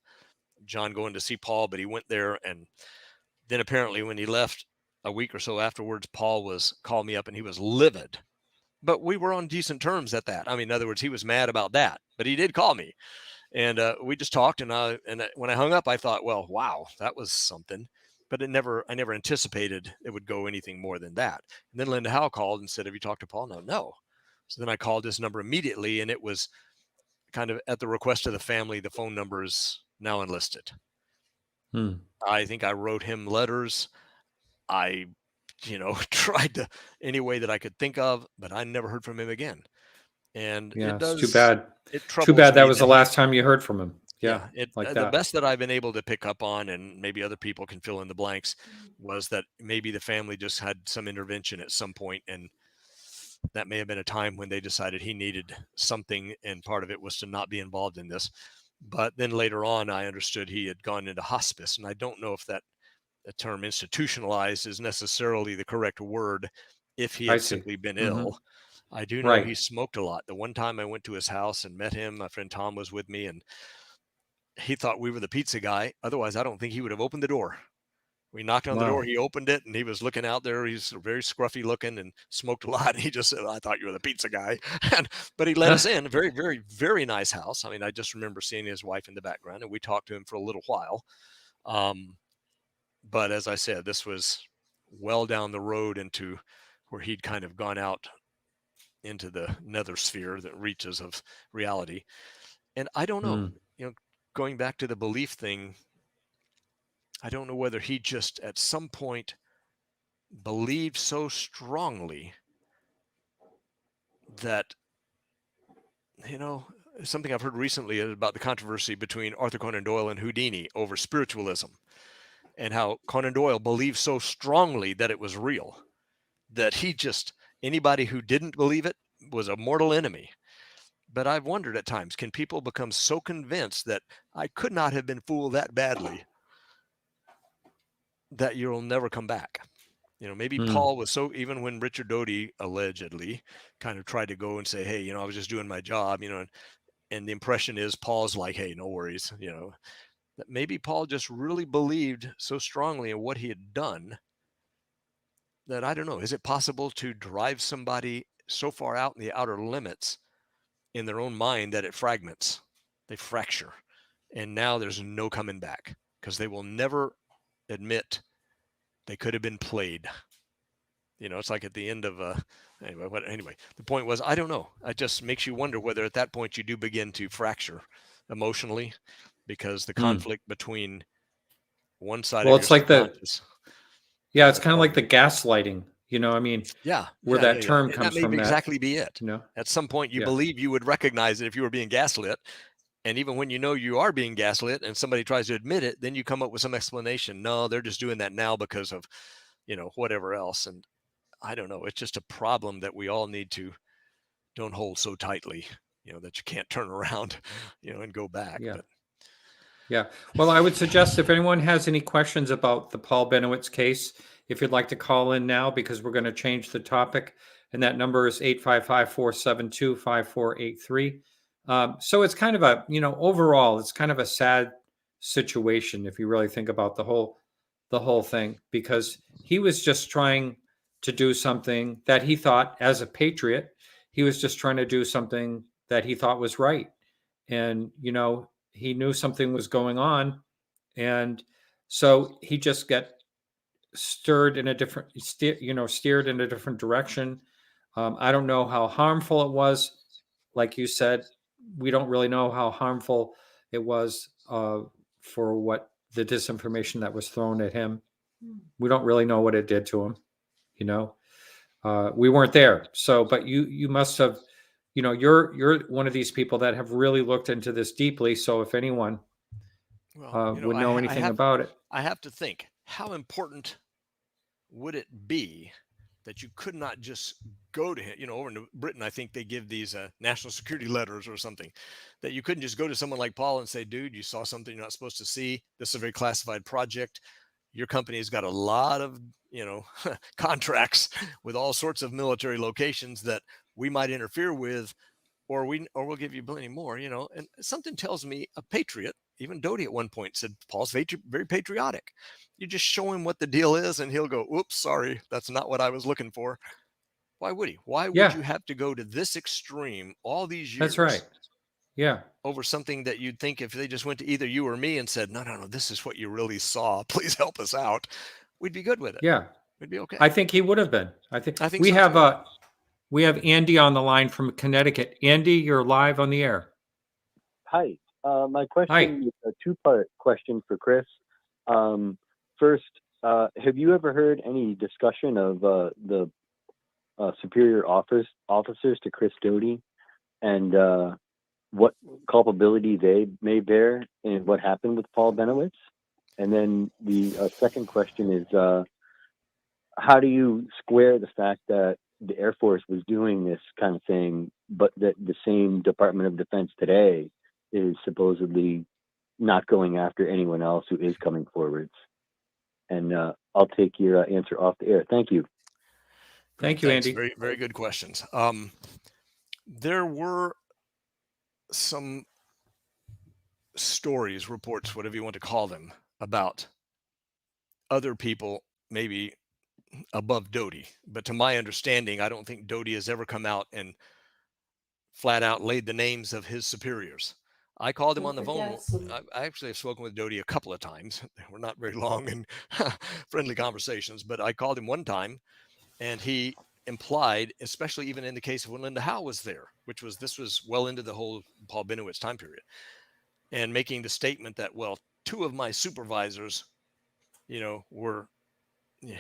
John going to see Paul, but he went there. And then apparently when he left a week or so afterwards, Paul called me up and he was livid. But we were on decent terms at that. I mean, in other words, he was mad about that, but he did call me, and we just talked. And when I hung up, I thought, well, wow, that was something. But I never anticipated it would go anything more than that. And then Linda Howe called and said, "Have you talked to Paul?" No. So then I called his number immediately, and it was kind of at the request of the family. The phone number is now enlisted. I think I wrote him letters. I tried to any way that I could think of, but I never heard from him again. And it's too bad. It too bad that was the last time you heard from him. The best that I've been able to pick up on, and maybe other people can fill in the blanks, was that maybe the family just had some intervention at some point, and that may have been a time when they decided he needed something, and part of it was to not be involved in this. But then later on, I understood he had gone into hospice, and I don't know if the term institutionalized is necessarily the correct word if he had simply been ill. I do know he smoked a lot. The one time I went to his house and met him, my friend Tom was with me, and he thought we were the pizza guy. Otherwise, I don't think he would have opened the door. We knocked on the door, he opened it, and he was looking out there. He's very scruffy looking and smoked a lot. And he just said, "I thought you were the pizza guy." But he let us in. Very, very, very nice house. I mean, I just remember seeing his wife in the background, and we talked to him for a little while. But as I said, this was well down the road into where he'd kind of gone out into the nether sphere, the reaches of reality. And I don't know, going back to the belief thing, I don't know whether he just at some point believed so strongly that, something I've heard recently about the controversy between Arthur Conan Doyle and Houdini over spiritualism, and how Conan Doyle believed so strongly that it was real that anybody who didn't believe it was a mortal enemy. But I've wondered at times, can people become so convinced that I could not have been fooled that badly that you'll never come back? Maybe Paul was even when Richard Doty allegedly kind of tried to go and say, "Hey, I was just doing my job," and the impression is Paul's like, "Hey, no worries," that maybe Paul just really believed so strongly in what he had done that, I don't know, is it possible to drive somebody so far out in the outer limits in their own mind that it fragments, they fracture, and now there's no coming back because they will never admit they could have been played. It's like at the end of anyway, the point was, I don't know. It just makes you wonder whether at that point you do begin to fracture emotionally, because the conflict between one side of your subconscious. It's kind of like the gaslighting, I mean, Yeah. where that term comes that may from. exactly be it. You know, at some point you believe you would recognize it if you were being gaslit. And even when you are being gaslit and somebody tries to admit it, then you come up with some explanation. No, they're just doing that now because of, whatever else. And I don't know. It's just a problem that we all need to don't hold so tightly, that you can't turn around, and go back. Yeah. But yeah. Well, I would suggest if anyone has any questions about the Paul Bennewitz case, if you'd like to call in now, because we're going to change the topic, and that number is 855-472-5483. So it's kind of a, overall, it's kind of a sad situation if you really think about the whole thing, because he was just trying to do something that he thought, as a patriot, he was just trying to do something that he thought was right. And, he knew something was going on, and so he just got steered in a different steered in a different direction. I don't know how harmful it was. Like you said, we don't really know how harmful it was for what the disinformation that was thrown at him. We don't really know what it did to him. We weren't there. So, but you must have, you're one of these people that have really looked into this deeply. So if anyone would know anything about it, I have to think, how important would it be that you could not just go to him? Over in Britain, I think they give these national security letters or something, that you couldn't just go to someone like Paul and say, dude, you saw something you're not supposed to see. This is a very classified project. Your company has got a lot of, contracts with all sorts of military locations that we might interfere with, or we'll give you plenty more, and something tells me a patriot, even Doty at one point said, Paul's very patriotic. You just show him what the deal is and he'll go, oops, sorry, that's not what I was looking for. Why would he? Why would you have to go to this extreme all these years? That's right. Yeah. Over something that you'd think if they just went to either you or me and said, no, this is what you really saw, please help us out, we'd be good with it. Yeah. We'd be okay. I think he would have been. I think we so have we have Andy on the line from Connecticut. Andy, you're live on the air. Hi. My question is a two-part question for Chris. First, have you ever heard any discussion of the superior officers to Chris Doty and what culpability they may bear in what happened with Paul Bennewitz? And then the second question is, how do you square the fact that the Air Force was doing this kind of thing, but that the same Department of Defense today is supposedly not going after anyone else who is coming forwards? And I'll take your answer off the air. Thank you. Thank you, Andy. Very, very good questions. There were some stories, reports, whatever you want to call them, about other people maybe above Doty. But to my understanding, I don't think Doty has ever come out and flat out laid the names of his superiors. I called him on the phone. I actually have spoken with Doty a couple of times. We're not very long and friendly conversations, but I called him one time and he implied, especially even in the case of when Linda Howe was there, this was well into the whole Paul Bennewitz time period, and making the statement that, well, two of my supervisors, were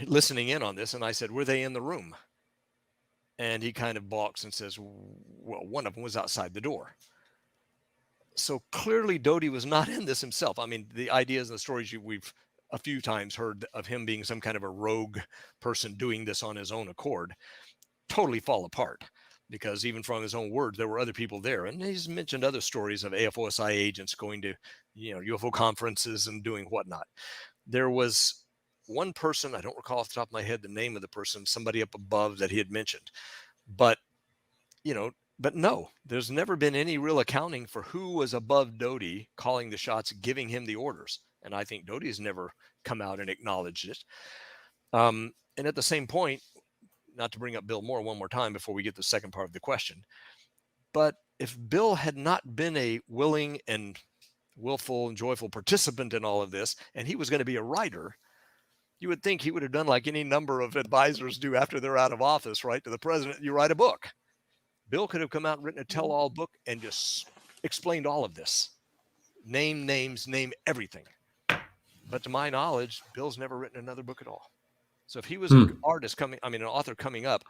listening in on this. And I said, were they in the room? And he kind of balks and says, well, one of them was outside the door. So clearly Doty was not in this himself. I mean, the ideas and the stories we've a few times heard of him being some kind of a rogue person doing this on his own accord totally fall apart, because even from his own words, there were other people there. And he's mentioned other stories of AFOSI agents going to, UFO conferences and doing whatnot. There was one person, I don't recall off the top of my head the name of the person, somebody up above that he had mentioned, but no, there's never been any real accounting for who was above Doty calling the shots, giving him the orders. And I think Doty has never come out and acknowledged it. And at the same point, not to bring up Bill Moore one more time before we get the second part of the question, but if Bill had not been a willing and willful and joyful participant in all of this, and he was going to be a writer, you would think he would have done like any number of advisors do after they're out of office, right? To the president, you write a book. Bill could have come out and written a tell-all book and just explained all of this. Name names, name everything. But to my knowledge, Bill's never written another book at all. So if he was an author coming up,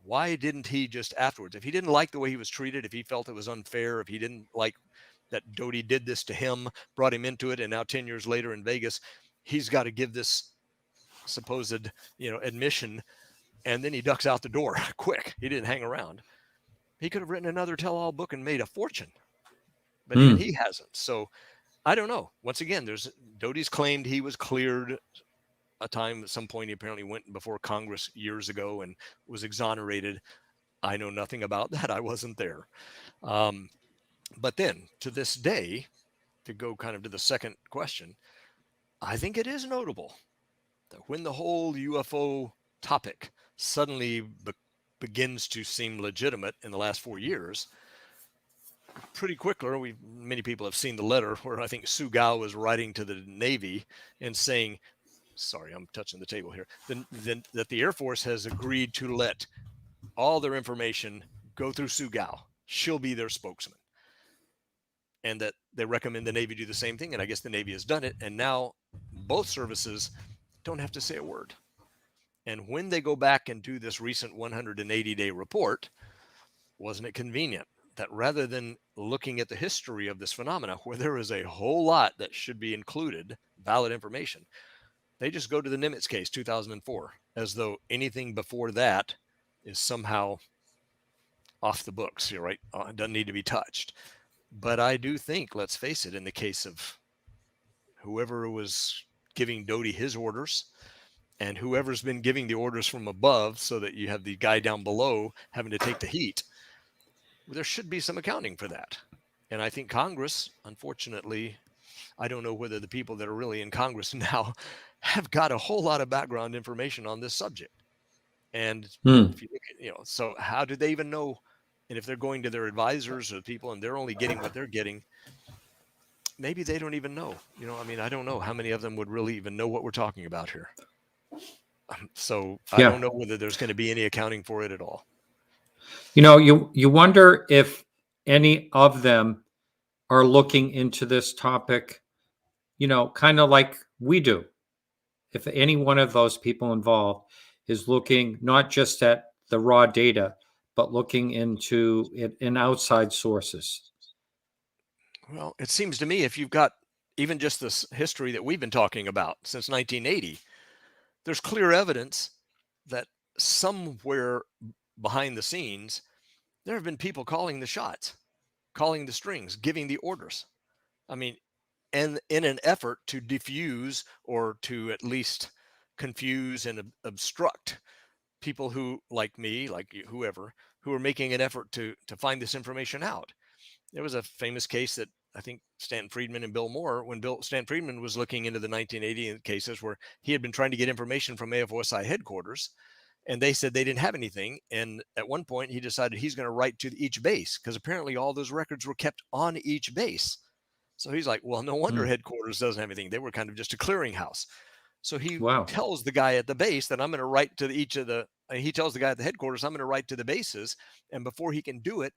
why didn't he just afterwards, if he didn't like the way he was treated, if he felt it was unfair, if he didn't like that Doty did this to him, brought him into it, and now 10 years later in Vegas, he's got to give this supposed, admission, and then he ducks out the door quick. He didn't hang around. He could have written another tell-all book and made a fortune, but even he hasn't. So I don't know. Once again, Doty's claimed he was cleared a time at some point. He apparently went before Congress years ago and was exonerated. I know nothing about that. I wasn't there. But then to this day, to go kind of to the second question, I think it is notable that when the whole UFO topic suddenly begins to seem legitimate in the last 4 years, pretty quickly, many people have seen the letter where I think Sugao was writing to the Navy and saying, sorry, I'm touching the table here, that the Air Force has agreed to let all their information go through Sugao. She'll be their spokesman. And that they recommend the Navy do the same thing. And I guess the Navy has done it. And now both services don't have to say a word. And when they go back and do this recent 180-day report, wasn't it convenient that rather than looking at the history of this phenomena, where there is a whole lot that should be included, valid information, they just go to the Nimitz case, 2004, as though anything before that is somehow off the books, right? It doesn't need to be touched. But I do think, let's face it, in the case of whoever was giving Doty his orders and whoever's been giving the orders from above, so that you have the guy down below having to take the heat, there should be some accounting for that. And I think Congress, unfortunately, I don't know whether the people that are really in Congress now have got a whole lot of background information on this subject. And if you look at, so how do they even know? And if they're going to their advisors or people and they're only getting what they're getting, maybe they don't even know. I don't know how many of them would really even know what we're talking about here. So I don't know whether there's going to be any accounting for it at all. You wonder if any of them are looking into this topic, kind of like we do. If any one of those people involved is looking not just at the raw data, but looking into it in outside sources. Well, it seems to me if you've got even just this history that we've been talking about since 1980, there's clear evidence that somewhere behind the scenes, there have been people calling the shots, calling the strings, giving the orders. And in an effort to diffuse or to at least confuse and obstruct people who, like me, like you, whoever, who are making an effort to find this information out. There was a famous case that I think Stanton Friedman and Bill Moore, when Stanton Friedman was looking into the 1980 cases where he had been trying to get information from AFOSI headquarters, and they said they didn't have anything. And at one point he decided he's going to write to each base, because apparently all those records were kept on each base. So he's like, well, no wonder headquarters doesn't have anything. They were kind of just a clearinghouse. So he tells the guy at the base that I'm going to write to he tells the guy at the headquarters, I'm going to write to the bases. And before he can do it,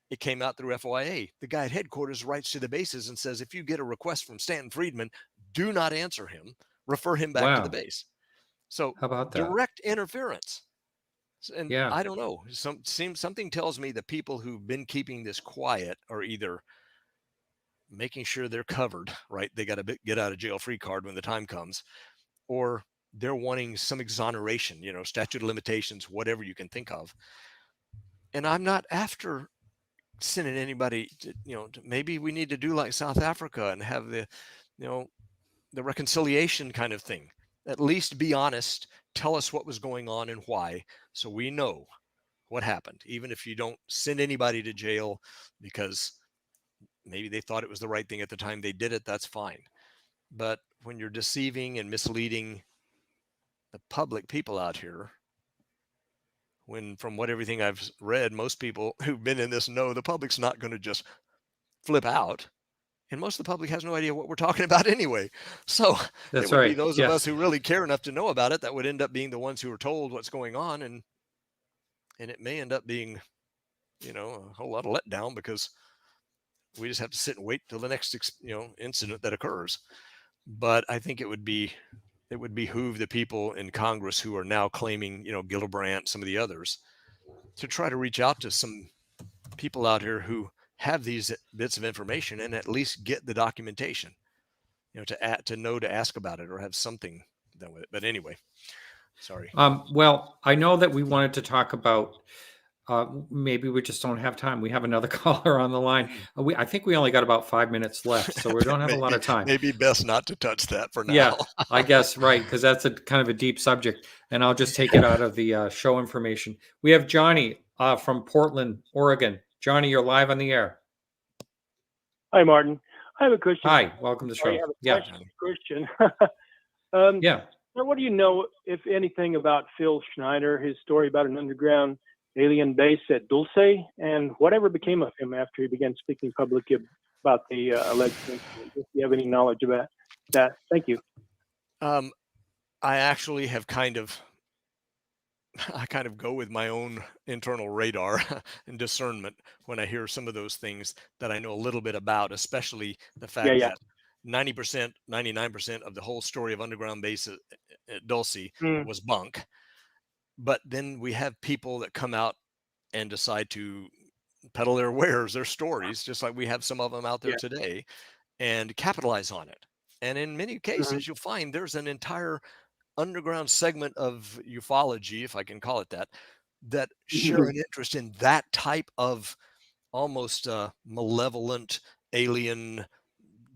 it came out through FOIA. The guy at headquarters writes to the bases and says, if you get a request from Stanton Friedman, do not answer him, refer him back to the base. So how about that? Direct interference. And I don't know. Something tells me the people who've been keeping this quiet are either making sure they're covered, right? They got a get out of jail free card when the time comes, or they're wanting some exoneration, statute of limitations, whatever you can think of. And I'm not after sending anybody to, maybe we need to do like South Africa and have the reconciliation kind of thing. At least be honest, tell us what was going on and why, so we know what happened, even if you don't send anybody to jail because maybe they thought it was the right thing at the time they did it, that's fine. But when you're deceiving and misleading the public people out here, when from everything I've read, most people who've been in this know the public's not going to just flip out. And most of the public has no idea what we're talking about anyway. So it would be those of us who really care enough to know about it that would end up being the ones who are told what's going on. And it may end up being, a whole lot of letdown, because we just have to sit and wait till the next, incident that occurs. But I think it would be it would behoove the people in Congress who are now claiming, Gillibrand, some of the others, to try to reach out to some people out here who have these bits of information and at least get the documentation, to know to ask about it or have something done with it. But anyway, sorry. Well, I know that we wanted to talk about, maybe we just don't have time. We have another caller on the line. I think we only got about 5 minutes left, so we don't have a lot of time. Maybe best not to touch that for now. Yeah, I guess, right, because that's a kind of a deep subject, and I'll just take it out of the show information. We have Johnny from Portland, Oregon. Johnny, you're live on the air. Hi, Martin. I have a question. Hi, welcome to the show. I have a question, yeah. What do you know, if anything, about Phil Schneider, his story about an underground alien base at Dulce, and whatever became of him after he began speaking publicly about the alleged incident? If you have any knowledge about that. Thank you. I actually have I kind of go with my own internal radar and discernment when I hear some of those things that I know a little bit about, especially the fact that 90%, 99% of the whole story of underground base at Dulce was bunk. But then we have people that come out and decide to peddle their wares, their stories, just like we have some of them out there today, and capitalize on it. And in many cases, you'll find there's an entire underground segment of ufology, if I can call it that, that share an interest in that type of almost malevolent alien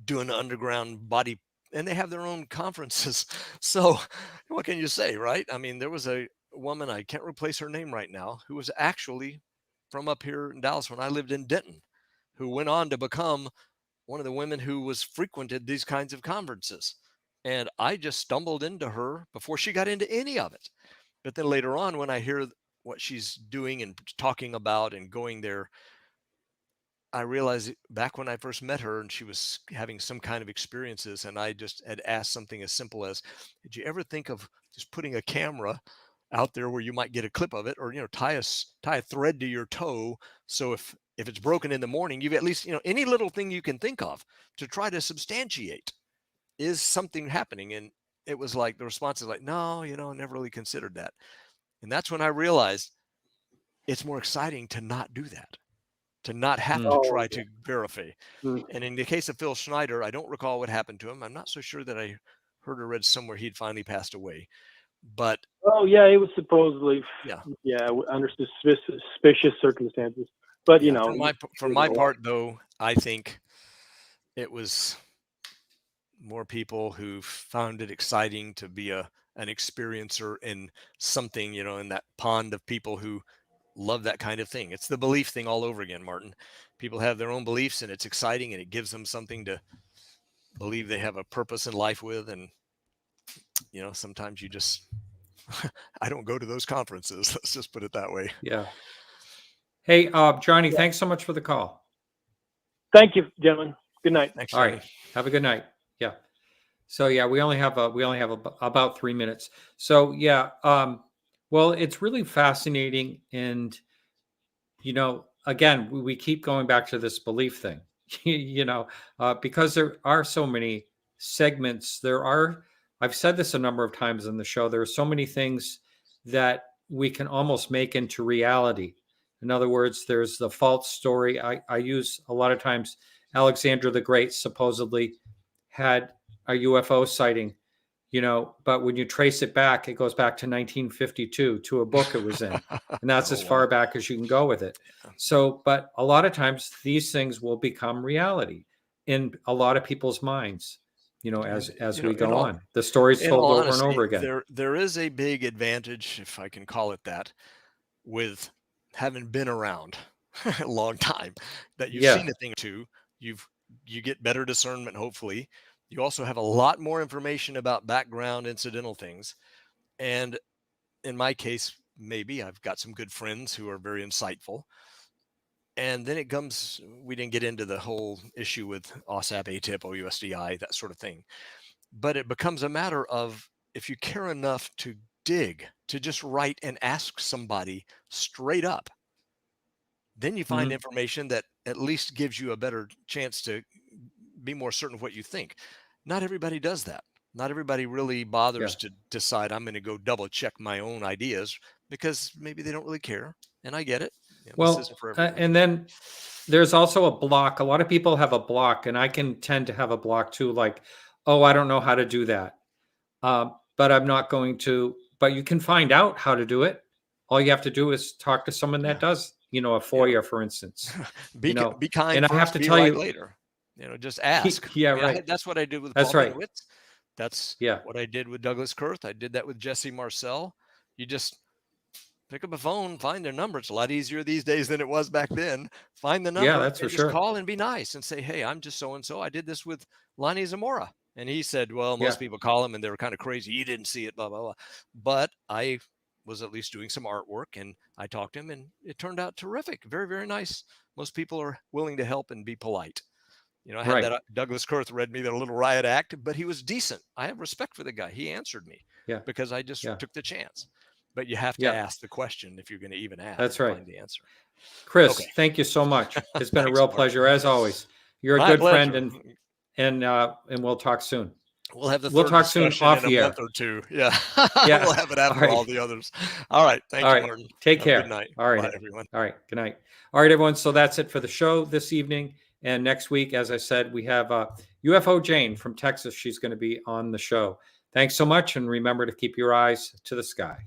doing underground body, and they have their own conferences. So what can you say, right? I mean, there was a woman, I can't replace her name right now, who was actually from up here in Dallas when I lived in Denton, who went on to become one of the women who was frequented these kinds of conferences. And I just stumbled into her before she got into any of it. But then later on, when I hear what she's doing and talking about and going there, I realized back when I first met her and she was having some kind of experiences, and I just had asked something as simple as, did you ever think of just putting a camera out there where you might get a clip of it, or, tie a thread to your toe, so if it's broken in the morning, you've at least, any little thing you can think of to try to substantiate, is something happening? And it was like, the response is like, no, I never really considered that. And that's when I realized it's more exciting to not do that, to not have to try to verify. And in the case of Phil Schneider, I don't recall what happened to him. I'm not so sure that I heard or read somewhere he'd finally passed away. But it was supposedly under suspicious circumstances. But for my part, though, I think it was more people who found it exciting to be an experiencer in something, in that pond of people who love that kind of thing. It's the belief thing all over again, Martin. People have their own beliefs, and it's exciting, and it gives them something to believe they have a purpose in life with. And sometimes you just I don't go to those conferences, let's just put it that way. Yeah. Hey, Johnny, thanks so much for the call. Thank you, gentlemen. Good night. Thanks, all right, have a good night. Yeah. So we only have about 3 minutes. So well, it's really fascinating, and again, we keep going back to this belief thing, because there are so many segments. I've said this a number of times in the show, there are so many things that we can almost make into reality. In other words, there's the false story. I use a lot of times, Alexander the Great supposedly had a UFO sighting, but when you trace it back, it goes back to 1952 to a book it was in. And that's as far back as you can go with it. So, but a lot of times these things will become reality in a lot of people's minds, as we go on. The story's told over and over again. There is a big advantage, if I can call it that, with having been around a long time, that you've seen a thing or two. You get better discernment, hopefully. You also have a lot more information about background incidental things. And in my case, maybe I've got some good friends who are very insightful. And then we didn't get into the whole issue with OSAP, ATIP, OUSDI, that sort of thing. But it becomes a matter of, if you care enough to dig, to just write and ask somebody straight up, then you find information that at least gives you a better chance to be more certain of what you think. Not everybody does that. not everybody really bothers to decide I'm going to go double check my own ideas because maybe they don't really care. And I get it. Well, this isn't for everyone. And then there's also a block. A lot of people have a block, and I can tend to have a block too. Like, oh, I don't know how to do that. But I'm not going to, but you can find out how to do it. All you have to do is talk to someone that does, a FOIA, for instance. Be kind. And first, I have to be tell right you later, just ask. Right. That's what I did with That's Paul right. Bennewitz. That's what I did with Douglas Kurth. I did that with Jesse Marcel. You just pick up a phone, find their number. It's a lot easier these days than it was back then. Find the number. Yeah, that's for just sure. Call and be nice and say, hey, I'm just so-and-so. I did this with Lonnie Zamora. And he said, well, most people call him and they were kind of crazy. You didn't see it, blah, blah, blah. But I was at least doing some artwork, and I talked to him, and it turned out terrific. Very, very nice. Most people are willing to help and be polite. I had that Douglas Kurth read me that little riot act, but he was decent. I have respect for the guy. He answered me because I just took the chance. But you have to ask the question if you're going to even ask. That's right. Find the answer. Chris, thank you so much. It's been a real pleasure as always. You're a good friend, and we'll talk soon. We'll have we'll talk soon off the air. Month or two. Yeah. We'll have it after all the others. All right. Thank you, Martin. Take care. Good night. All right, bye, everyone. All right. Good night. All right, everyone. So that's it for the show this evening. And next week, as I said, we have UFO Jane from Texas. She's going to be on the show. Thanks so much. And remember to keep your eyes to the sky.